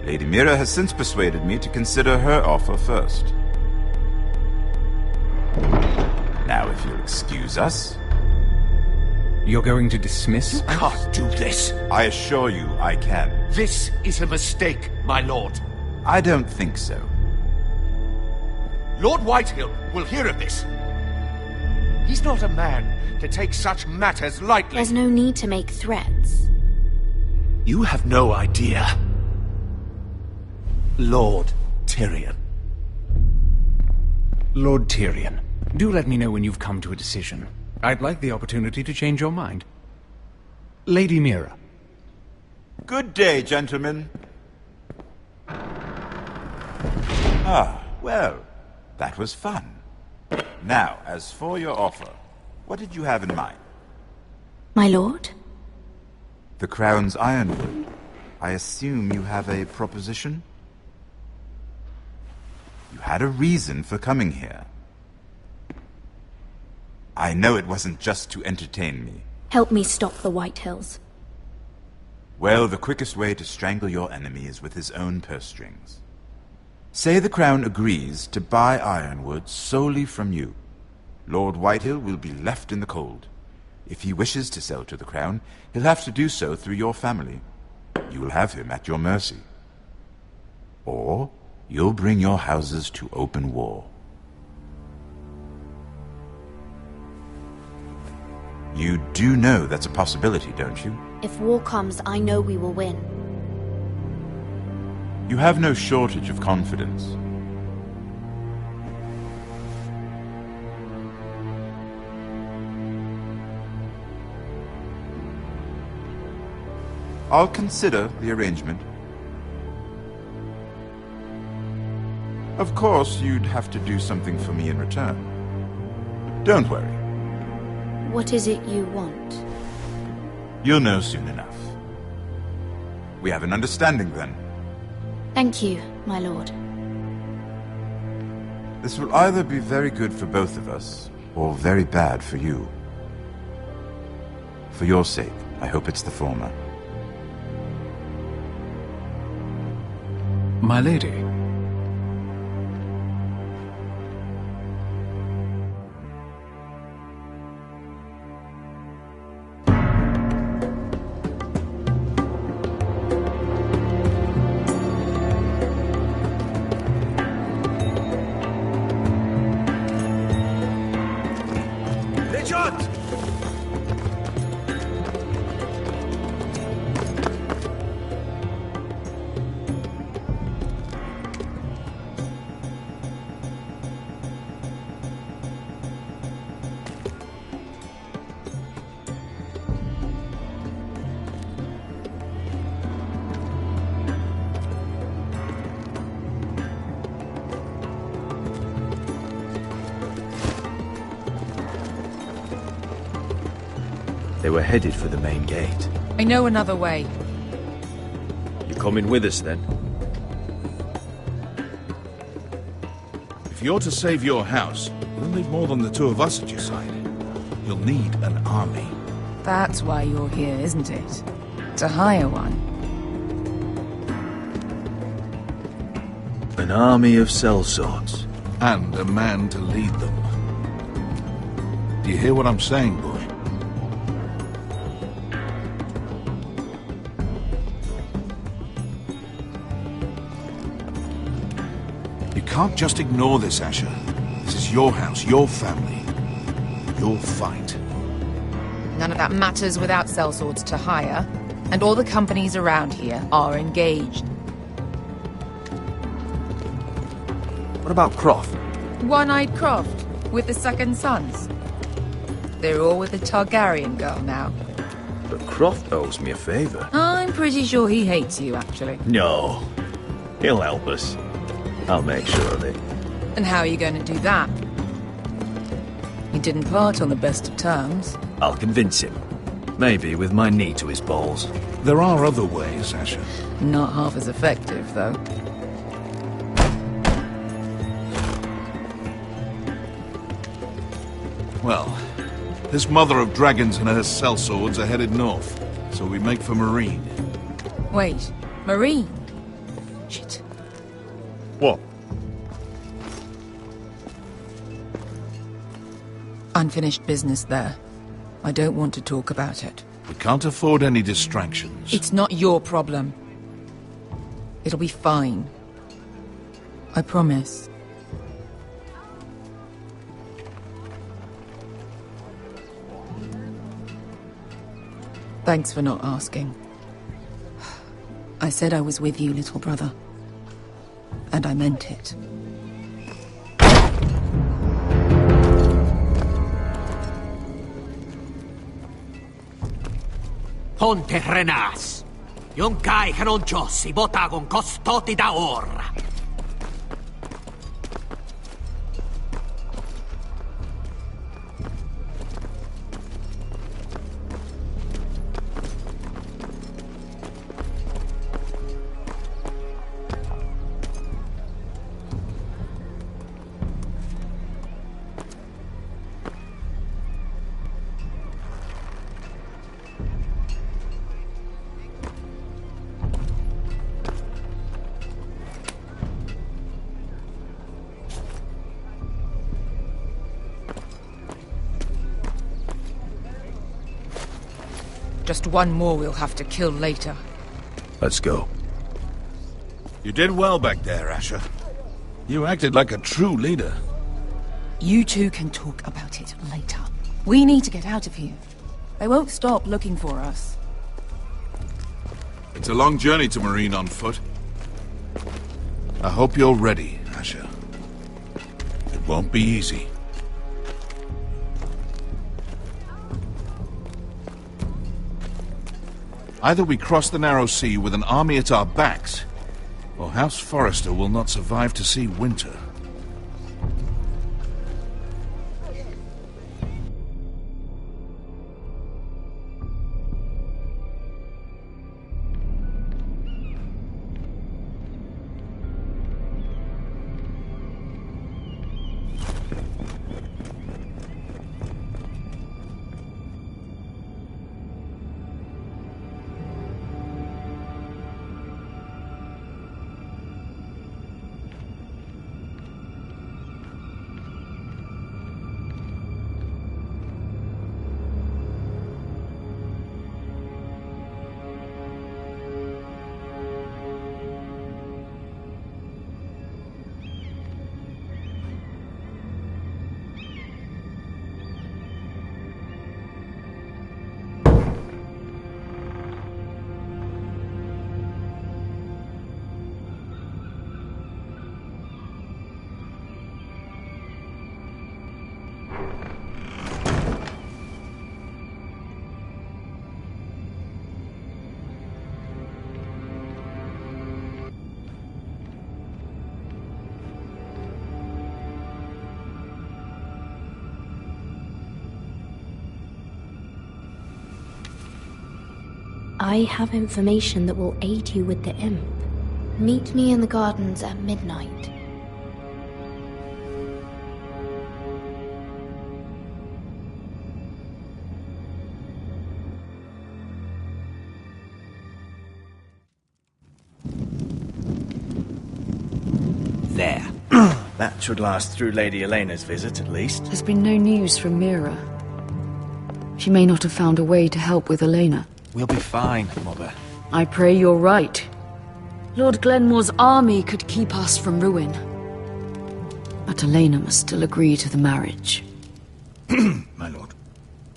Lady Mira has since persuaded me to consider her offer first. Now, if you'll excuse us... You're going to dismiss? You can't do this. I assure you I can. This is a mistake, my lord. I don't think so. Lord Whitehill will hear of this. He's not a man to take such matters lightly. There's no need to make threats. You have no idea. Lord Tyrion. Lord Tyrion, do let me know when you've come to a decision. I'd like the opportunity to change your mind. Lady Mira. Good day, gentlemen. Ah, well, that was fun. Now, as for your offer, what did you have in mind? My lord? The Crown's Ironwood. I assume you have a proposition? You had a reason for coming here. I know it wasn't just to entertain me. Help me stop the Whitehills. Well, the quickest way to strangle your enemy is with his own purse strings. Say the Crown agrees to buy Ironwood solely from you. Lord Whitehill will be left in the cold. If he wishes to sell to the Crown, he'll have to do so through your family. You will have him at your mercy. Or you'll bring your houses to open war. You do know that's a possibility, don't you? If war comes, I know we will win. You have no shortage of confidence. I'll consider the arrangement. Of course, you'd have to do something for me in return. Don't worry. What is it you want? You'll know soon enough. We have an understanding then. Thank you, my lord. This will either be very good for both of us, or very bad for you. For your sake, I hope it's the former. My lady. They were headed for the main gate. I know another way. You coming with us, then? If you're to save your house, you'll need more than the two of us at your side. You'll need an army. That's why you're here, isn't it? To hire one. An army of sellswords. And a man to lead them. Do you hear what I'm saying, boy? You can't just ignore this, Asher. This is your house, your family, your fight. None of that matters without sellswords to hire, and all the companies around here are engaged. What about Croft? One-eyed Croft, with the second sons. They're all with the Targaryen girl now. But Croft owes me a favour. I'm pretty sure he hates you, actually. No. He'll help us. I'll make sure of it. And how are you going to do that? You didn't part on the best of terms. I'll convince him. Maybe with my knee to his balls. There are other ways, Asher. Not half as effective, though. Well, this mother of dragons and her sellswords are headed north, so we make for Marine. Wait, Marine? Shit. What? Unfinished business there. I don't want to talk about it. We can't afford any distractions. It's not your problem. It'll be fine. I promise. Thanks for not asking. I said I was with you, little brother. And I meant it. Ponte Renas. Yon kai canoncho si bota con costoti da ora. Just one more we'll have to kill later. Let's go. You did well back there, Asher. You acted like a true leader. You two can talk about it later. We need to get out of here. They won't stop looking for us. It's a long journey to Marine on foot. I hope you're ready, Asher. It won't be easy. Either we cross the narrow sea with an army at our backs, or House Forrester will not survive to see winter. I have information that will aid you with the imp. Meet me in the gardens at midnight. There. That should last through Lady Elena's visit, at least. There's been no news from Mira. She may not have found a way to help with Elena. We'll be fine, Mother. I pray you're right. Lord Glenmore's army could keep us from ruin. But Elena must still agree to the marriage. My lord,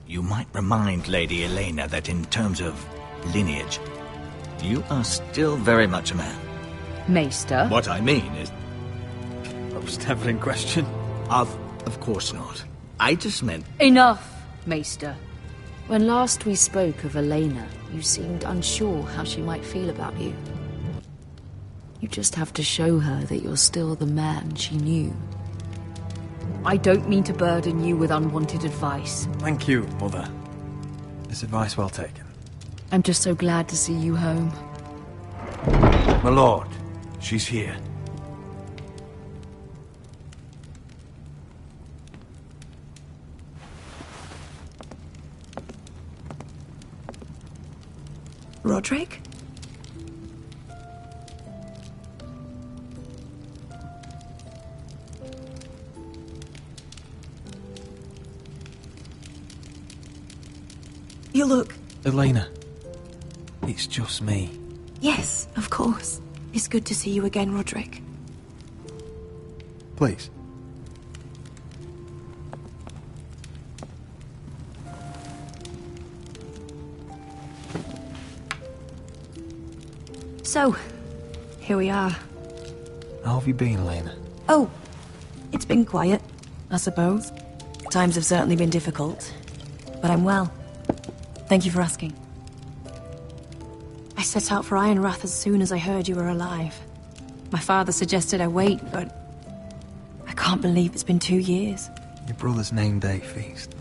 you might remind Lady Elena that in terms of lineage, you are still very much a man. Maester? What I mean is... That was never in question. Of course not. I just meant... Enough, Maester. When last we spoke of Elena, you seemed unsure how she might feel about you. You just have to show her that you're still the man she knew. I don't mean to burden you with unwanted advice. Thank you, Mother. This advice well taken. I'm just so glad to see you home. My lord, she's here. Roderick? You look... Elena, it's just me. Yes, of course. It's good to see you again, Roderick. Please. So, here we are. How have you been, Elena? Oh, it's been quiet, I suppose. Times have certainly been difficult, but I'm well. Thank you for asking. I set out for Ironrath as soon as I heard you were alive. My father suggested I wait, but I can't believe it's been 2 years. Your brother's name day feast.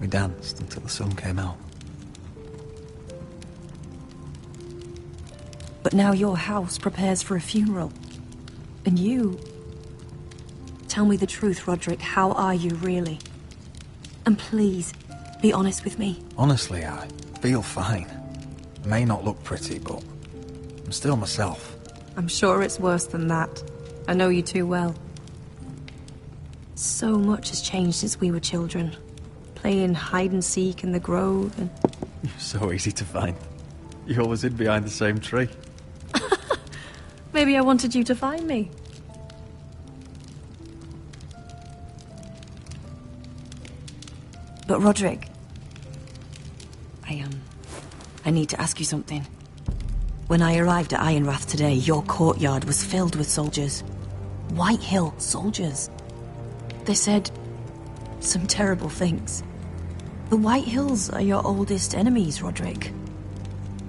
We danced until the sun came out. But now your house prepares for a funeral. And you... Tell me the truth, Roderick. How are you, really? And please, be honest with me. Honestly, I feel fine. May not look pretty, but I'm still myself. I'm sure it's worse than that. I know you too well. So much has changed since we were children. Playing hide and seek in the grove and... You're so easy to find. You always hid behind the same tree. Maybe I wanted you to find me. But Roderick... I need to ask you something. When I arrived at Ironrath today, your courtyard was filled with soldiers. White Hill soldiers. They said some terrible things. The White Hills are your oldest enemies, Roderick.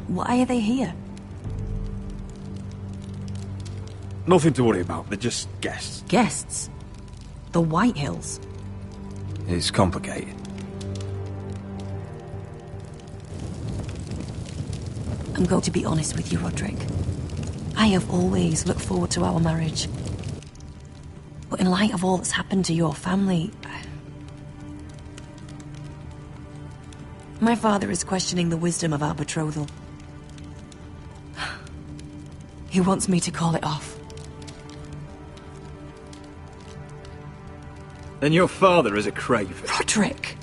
Why are they here? Nothing to worry about, they're just guests. Guests? The White Hills? It's complicated. I'm going to be honest with you, Roderick. I have always looked forward to our marriage. But in light of all that's happened to your family... My father is questioning the wisdom of our betrothal. He wants me to call it off. Then your father is a craven. Roderick!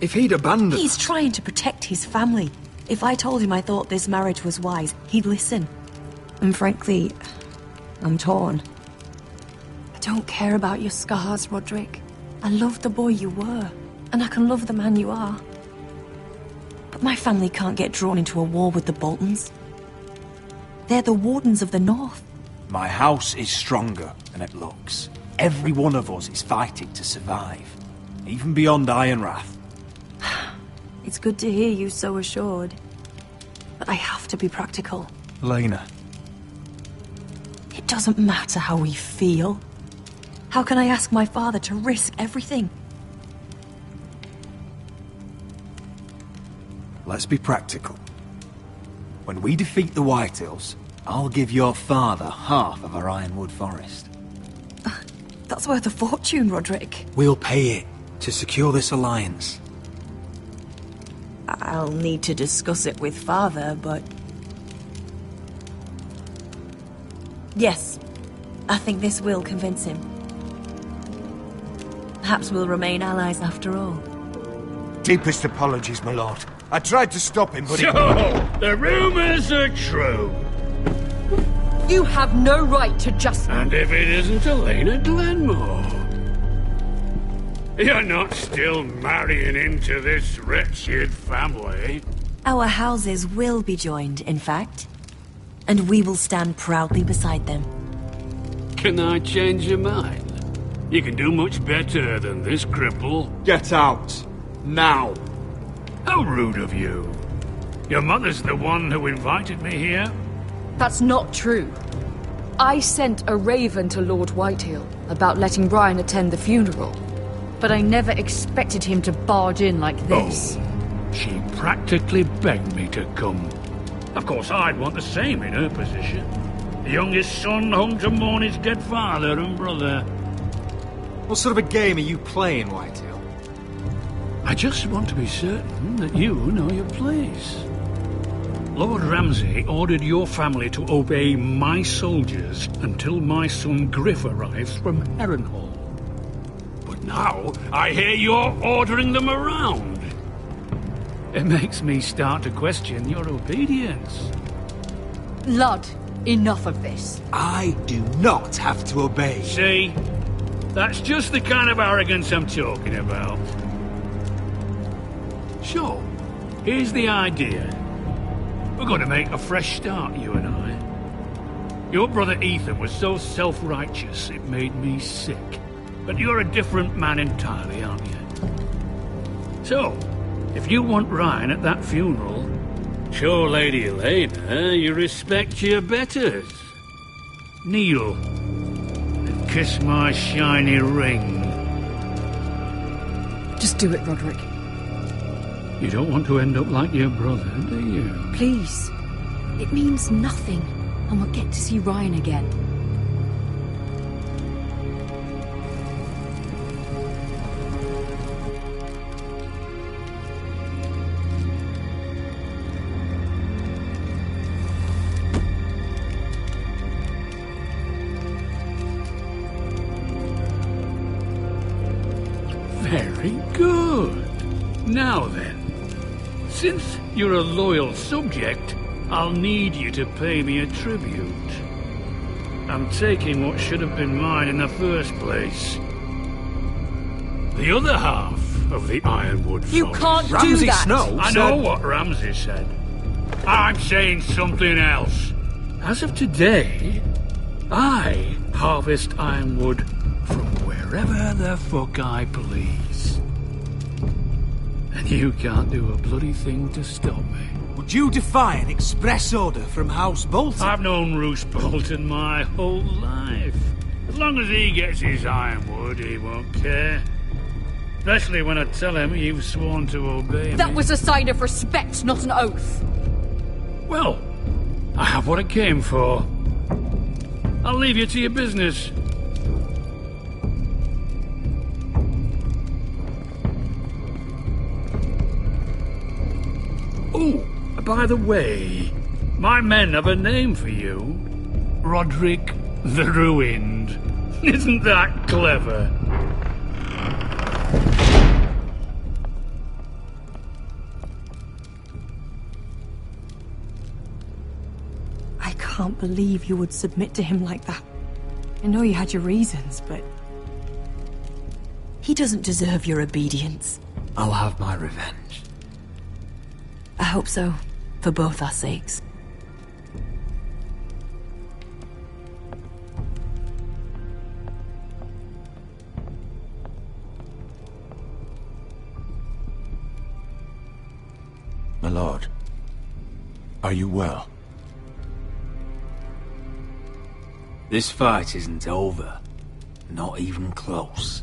If he'd abandoned... He's trying to protect his family. If I told him I thought this marriage was wise, he'd listen. And frankly, I'm torn. I don't care about your scars, Roderick. I love the boy you were, and I can love the man you are. But my family can't get drawn into a war with the Boltons. They're the Wardens of the North. My house is stronger than it looks. Every one of us is fighting to survive, even beyond Ironrath. It's good to hear you so assured. But I have to be practical. Elena. It doesn't matter how we feel. How can I ask my father to risk everything? Let's be practical. When we defeat the Whitehills, I'll give your father half of our Ironwood Forest. That's worth a fortune, Roderick. We'll pay it to secure this alliance. I'll need to discuss it with father, but... Yes, I think this will convince him. Perhaps we'll remain allies after all. Deepest apologies, my lord. I tried to stop him, but So, the rumors are true. You have no right to just... And if it isn't Elena Glenmore? You're not still marrying into this wretched family? Our houses will be joined, in fact. And we will stand proudly beside them. Can I change your mind? You can do much better than this cripple. Get out. Now. How rude of you. Your mother's the one who invited me here? That's not true. I sent a raven to Lord Whitehill about letting Brian attend the funeral. But I never expected him to barge in like this. Oh, she practically begged me to come. Of course, I'd want the same in her position. The youngest son home to mourn his dead father and brother. What sort of a game are you playing, Whitehill? I just want to be certain that you know your place. Lord Ramsay ordered your family to obey my soldiers until my son Griff arrives from Harrenhal. But now, I hear you're ordering them around. It makes me start to question your obedience. Lud, enough of this. I do not have to obey. See? That's just the kind of arrogance I'm talking about. So, here's the idea. We're going to make a fresh start, you and I. Your brother Ethan was so self-righteous it made me sick. But you're a different man entirely, aren't you? So, if you want Ryan at that funeral, show Lady Elena you respect your betters. Kneel and kiss my shiny ring. Just do it, Roderick. You don't want to end up like your brother, do you? Please. It means nothing, and we'll get to see Ryan again. Very good. Now then, since you're a loyal subject, I'll need you to pay me a tribute. I'm taking what should have been mine in the first place. The other half of the Ironwood Forest. You can't do that! Snow I know what Ramsay said. I'm saying something else. As of today, I harvest ironwood from wherever the fuck I please. And you can't do a bloody thing to stop me. Would you defy an express order from House Bolton? I've known Roose Bolton my whole life. As long as he gets his ironwood, he won't care. Especially when I tell him you've sworn to obey me. That was a sign of respect, not an oath. Well, I have what I came for. I'll leave you to your business. Oh, by the way, my men have a name for you. Roderick the Ruined. Isn't that clever? I can't believe you would submit to him like that. I know you had your reasons, but... he doesn't deserve your obedience. I'll have my revenge. I hope so, for both our sakes. My lord, are you well? This fight isn't over. Not even close.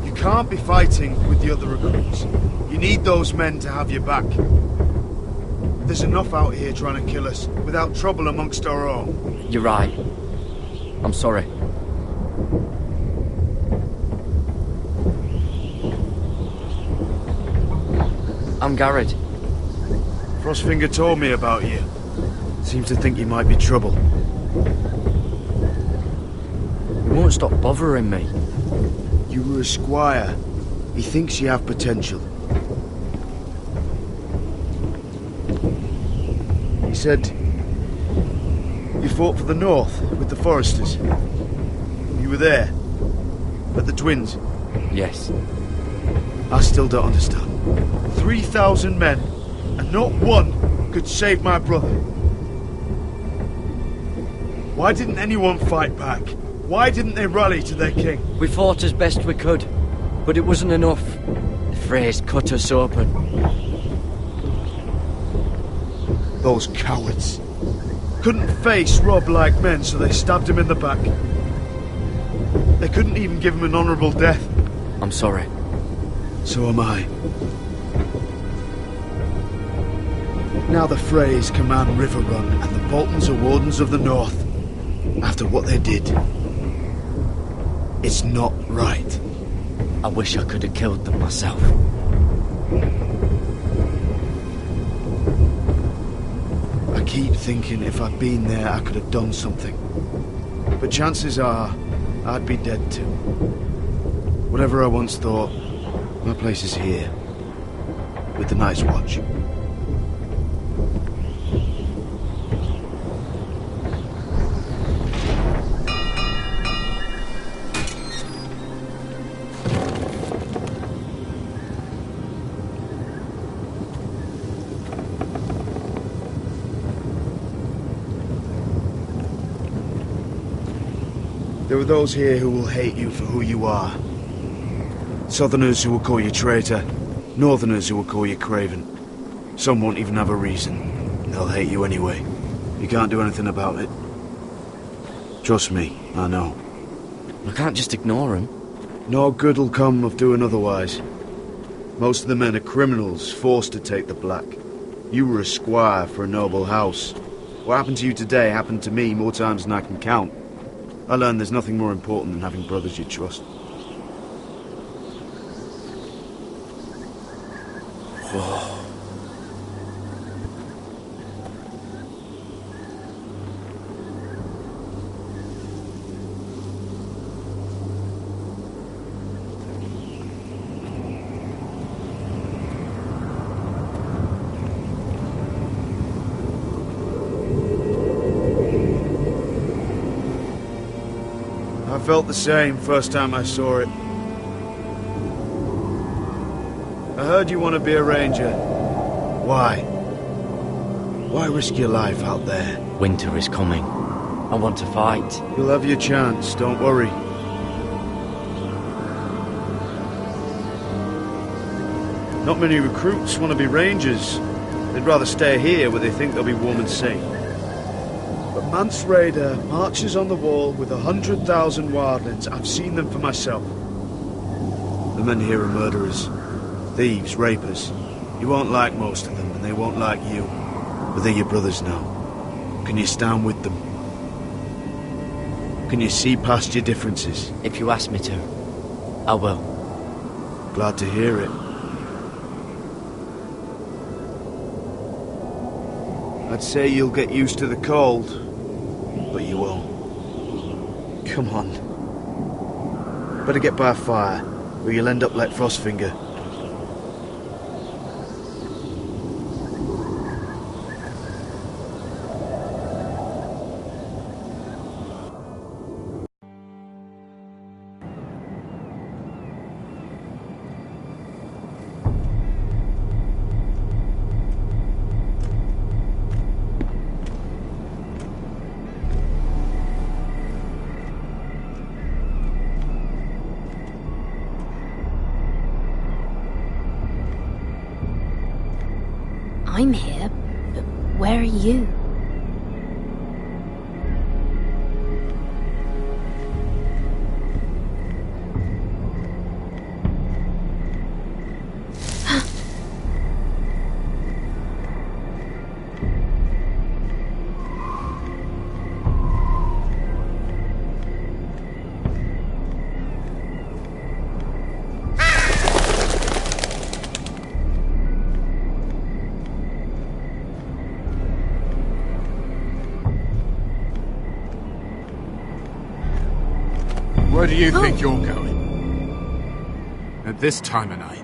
You can't be fighting with the other recruits. You need those men to have your back. There's enough out here trying to kill us, without trouble amongst our own. You're right. I'm sorry. I'm Garrett. Frostfinger told me about you. Seems to think you might be trouble. He won't stop bothering me. You were a squire. He thinks you have potential. He said you fought for the North with the Foresters. You were there. At the Twins. Yes. I still don't understand. 3,000 men, and not one could save my brother. Why didn't anyone fight back? Why didn't they rally to their king? We fought as best we could, but it wasn't enough. The Freys cut us open. Those cowards. Couldn't face Rob like men, so they stabbed him in the back. They couldn't even give him an honourable death. I'm sorry. So am I. Now the Freys command Riverrun, and the Boltons are Wardens of the North. After what they did. It's not right. I wish I could have killed them myself. I keep thinking if I'd been there, I could have done something. But chances are, I'd be dead too. Whatever I once thought, my place is here. With the Night's Watch. There are those here who will hate you for who you are. Southerners who will call you traitor. Northerners who will call you craven. Some won't even have a reason. They'll hate you anyway. You can't do anything about it. Trust me, I know. I can't just ignore him. No good will come of doing otherwise. Most of the men are criminals, forced to take the black. You were a squire for a noble house. What happened to you today happened to me more times than I can count. I learned there's nothing more important than having brothers you trust. I felt the same first time I saw it. I heard you want to be a ranger. Why? Why risk your life out there? Winter is coming. I want to fight. You'll have your chance, don't worry. Not many recruits want to be rangers. They'd rather stay here where they think they'll be warm and safe. But Mance Raider marches on the wall with 100,000 wildlings. I've seen them for myself. The men here are murderers. Thieves, rapers. You won't like most of them, and they won't like you. But they're your brothers now. Can you stand with them? Can you see past your differences? If you ask me to, I will. Glad to hear it. I'd say you'll get used to the cold, but you won't. Come on. Better get by a fire, or you'll end up like Frostfinger. I'm here, but where are you? Where do you think you're going? At this time of night?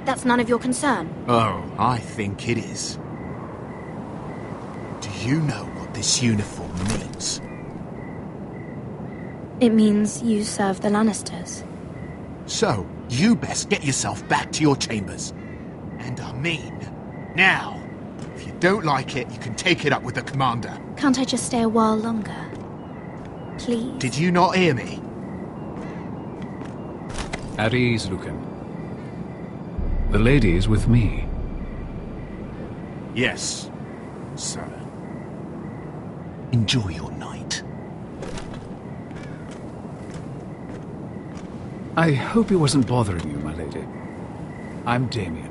That's none of your concern. Oh, I think it is. Do you know what this uniform means? It means you serve the Lannisters. So, you best get yourself back to your chambers. And I mean, now. If you don't like it, you can take it up with the commander. Can't I just stay a while longer? Please. Did you not hear me? At ease, Lucan. The lady is with me. Yes, sir. Enjoy your night. I hope it wasn't bothering you, my lady. I'm Damien.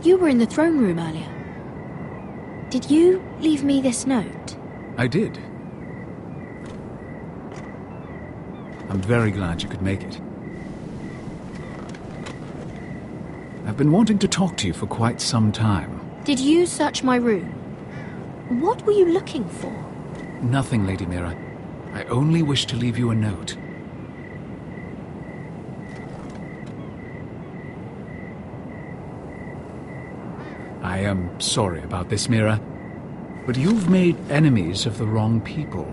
You were in the throne room earlier. Did you leave me this note? I did. I'm very glad you could make it. I've been wanting to talk to you for quite some time. Did you search my room? What were you looking for? Nothing, Lady Mira. I only wish to leave you a note. I am sorry about this, Mira, but you've made enemies of the wrong people.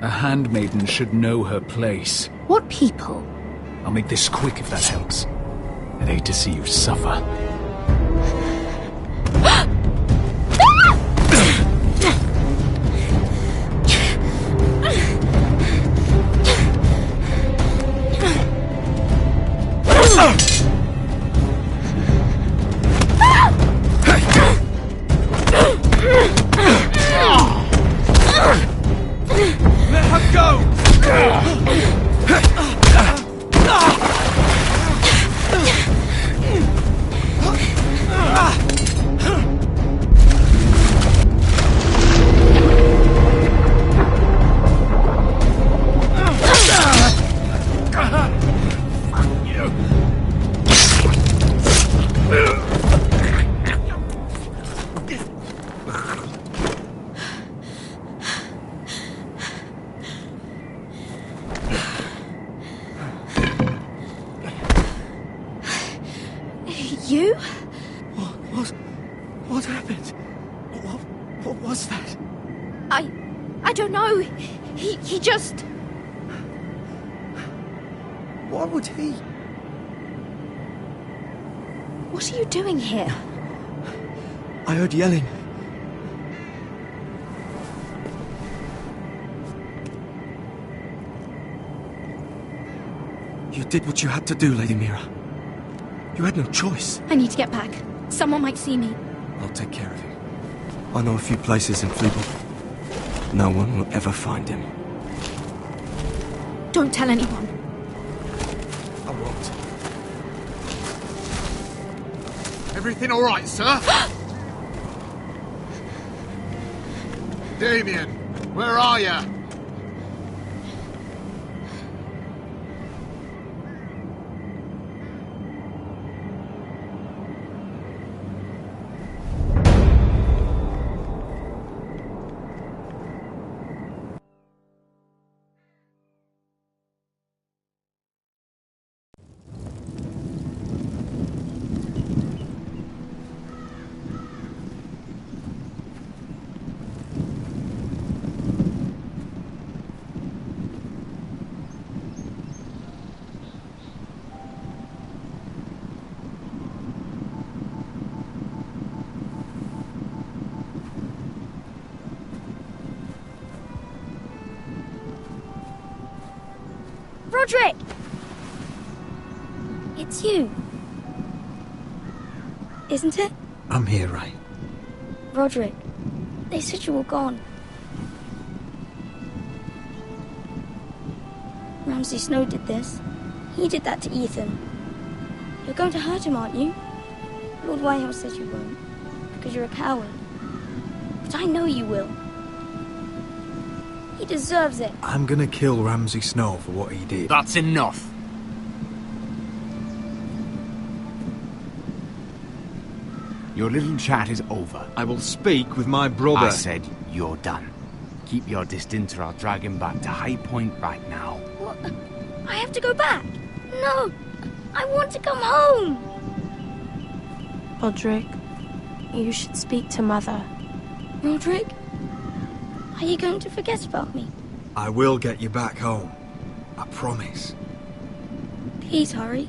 A handmaiden should know her place. What people? I'll make this quick if that helps. I'd hate to see you suffer. Let her go! You? What happened? What was that? I don't know. He just... Why would he? What are you doing here? I heard yelling. You did what you had to do, Lady Mira. You had no choice. I need to get back. Someone might see me. I'll take care of him. I know a few places in Fleeble. No one will ever find him. Don't tell anyone. I won't. Everything all right, sir? Damien, where are you? Roderick! It's you. Isn't it? I'm here, right? Roderick, they said you were gone. Ramsay Snow did this. He did that to Ethan. You're going to hurt him, aren't you? Lord Whitehouse says you won't, because you're a coward. But I know you will. He deserves it. I'm gonna kill Ramsay Snow for what he did. That's enough. Your little chat is over. I will speak with my brother. I said you're done. keep your distance or I'll drag him back to High Point right now. What? I have to go back? No! I want to come home! Roderick, you should speak to Mother. Roderick? Are you going to forget about me? I will get you back home. I promise. Please hurry.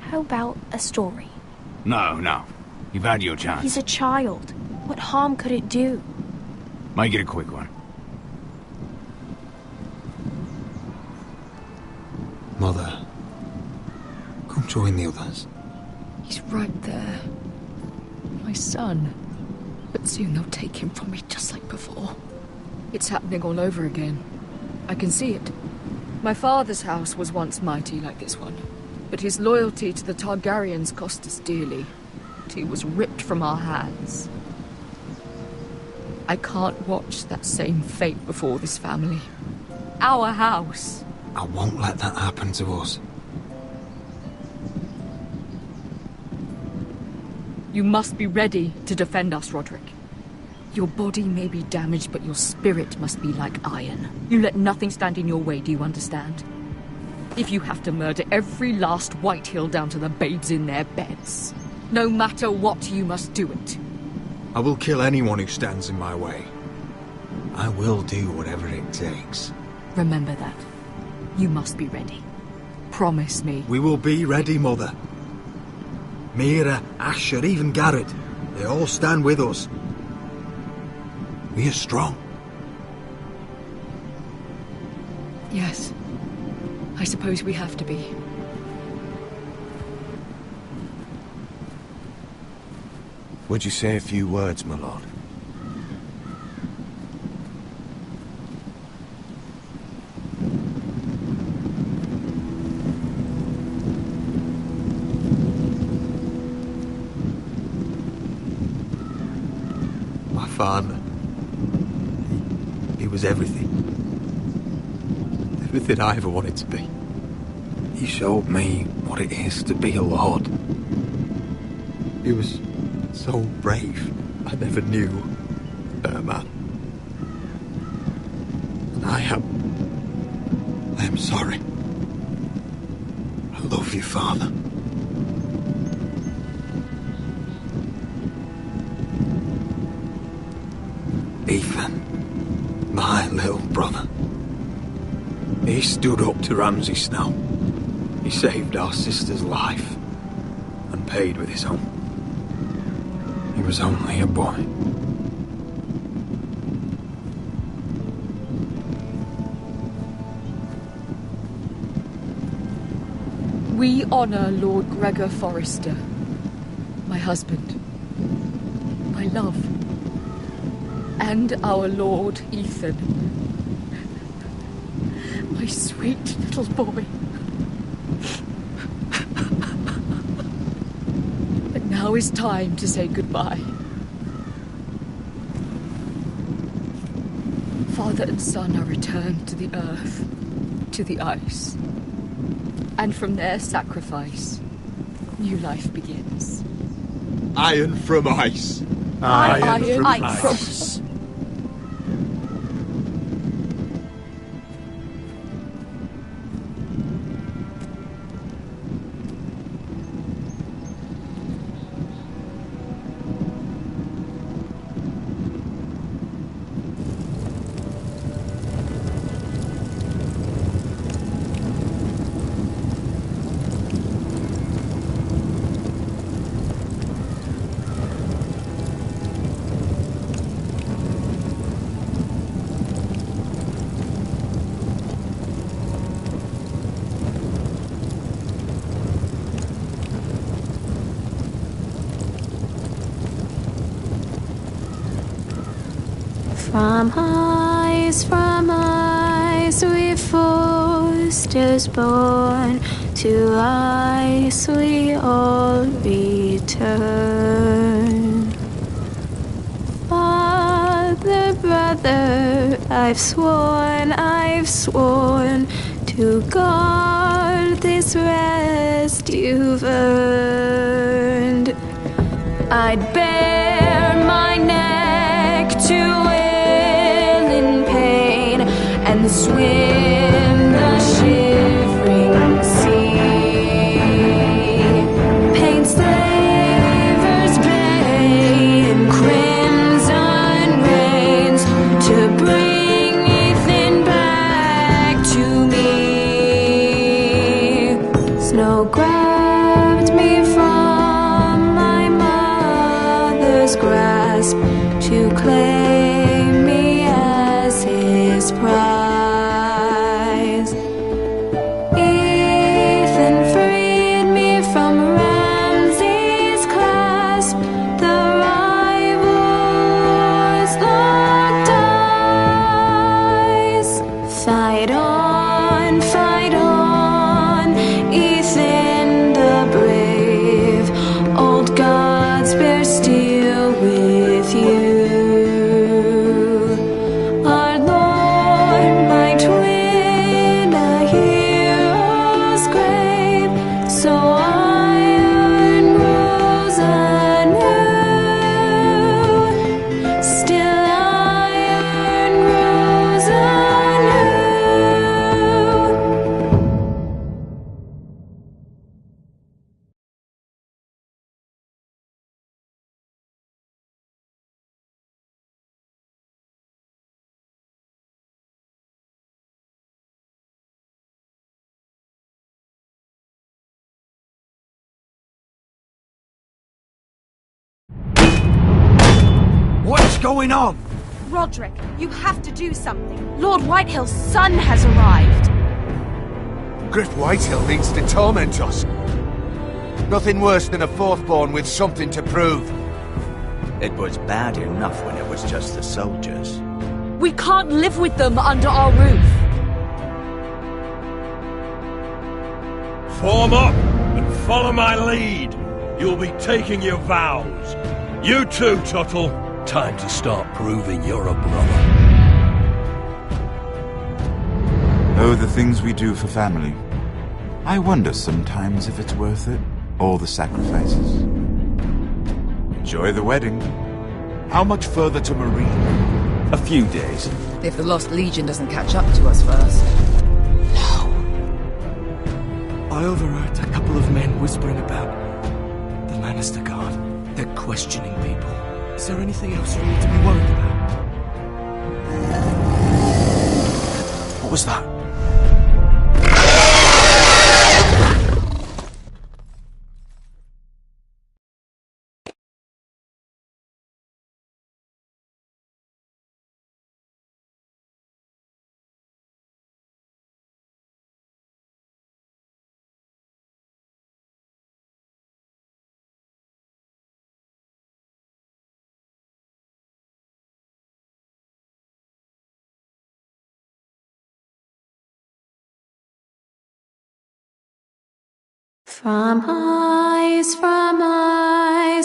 How about a story? No. You've had your chance. He's a child. What harm could it do? Make it a quick one. Mother, come join the others. He's right there. My son. But soon they'll take him from me just like before. It's happening all over again. I can see it. My father's house was once mighty like this one. But his loyalty to the Targaryens cost us dearly. He was ripped from our hands. I can't watch that same fate before this family. Our house. I won't let that happen to us. You must be ready to defend us, Roderick. Your body may be damaged, but your spirit must be like iron. You let nothing stand in your way, do you understand? If you have to murder every last Whitehill down to the babes in their beds, no matter what, you must do it. I will kill anyone who stands in my way. I will do whatever it takes. Remember that. You must be ready. Promise me. We will be ready, Mother. Mira, Asher, even Garrett. They all stand with us. We are strong. Yes. I suppose we have to be. Would you say a few words, my lord? My father. He was everything. Everything I ever wanted to be. He showed me what it is to be a lord. He was so brave. I never knew a better man. And I am sorry. I love you, Father. Ethan, my little brother. He stood up to Ramsay Snow. He saved our sister's life and paid with his own. He was only a boy. We honor Lord Gregor Forrester, my husband, my love, and our Lord Ethan, my sweet little boy. But now is time to say goodbye. Father and son are returned to the earth, to the ice. And from their sacrifice, new life begins. Iron from ice. Iron from ice. From ice we Forsters born, to ice we all return. Father, brother, I've sworn to guard this rest you've earned. I'd bare my neck to wail in pain and swim the shivering sea. Paint slavers bay in crimson rains to bring Ethan back to me. Snow grabbed me from my mother's grasp to claim me as his prize. Ethan freed me from Ramsay's clasp. The rivals locked eyes. Fight on, Ethan the brave. Old gods bear steel with you. Our Lord, my twin, a hero's grave. So iron grows anew. Still iron grows anew. What's going on? Roderick, you have to do something. Lord Whitehill's son has arrived. Griff Whitehill means to torment us. Nothing worse than a fourthborn with something to prove. It was bad enough when it was just the soldiers. We can't live with them under our roof. Form up and follow my lead. You'll be taking your vows. You too, Tuttle. Time to start proving you're a brother. Oh, the things we do for family. I wonder sometimes if it's worth it, all the sacrifices. Enjoy the wedding. How much further to Marine? A few days. If the Lost Legion doesn't catch up to us first. I overheard a couple of men whispering about the Lannister Guard. They're questioning people. Is there anything else we need to be worried about? What was that? From ice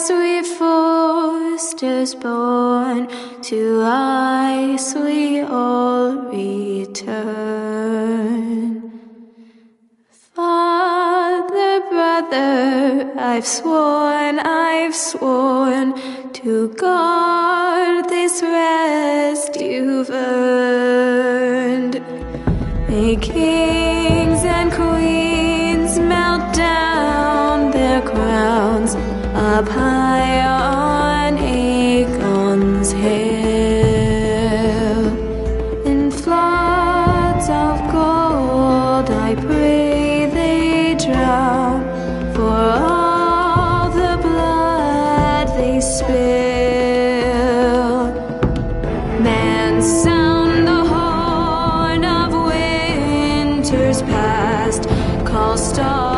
we foresters born, to ice we all return. Father, brother, I've sworn to guard this rest you've earned. May kings and queens melt down their crowns up high on Aegon's hill. In floods of gold I pray they drown, for all the blood they spill. Man, sound the horn of winter's past, call stars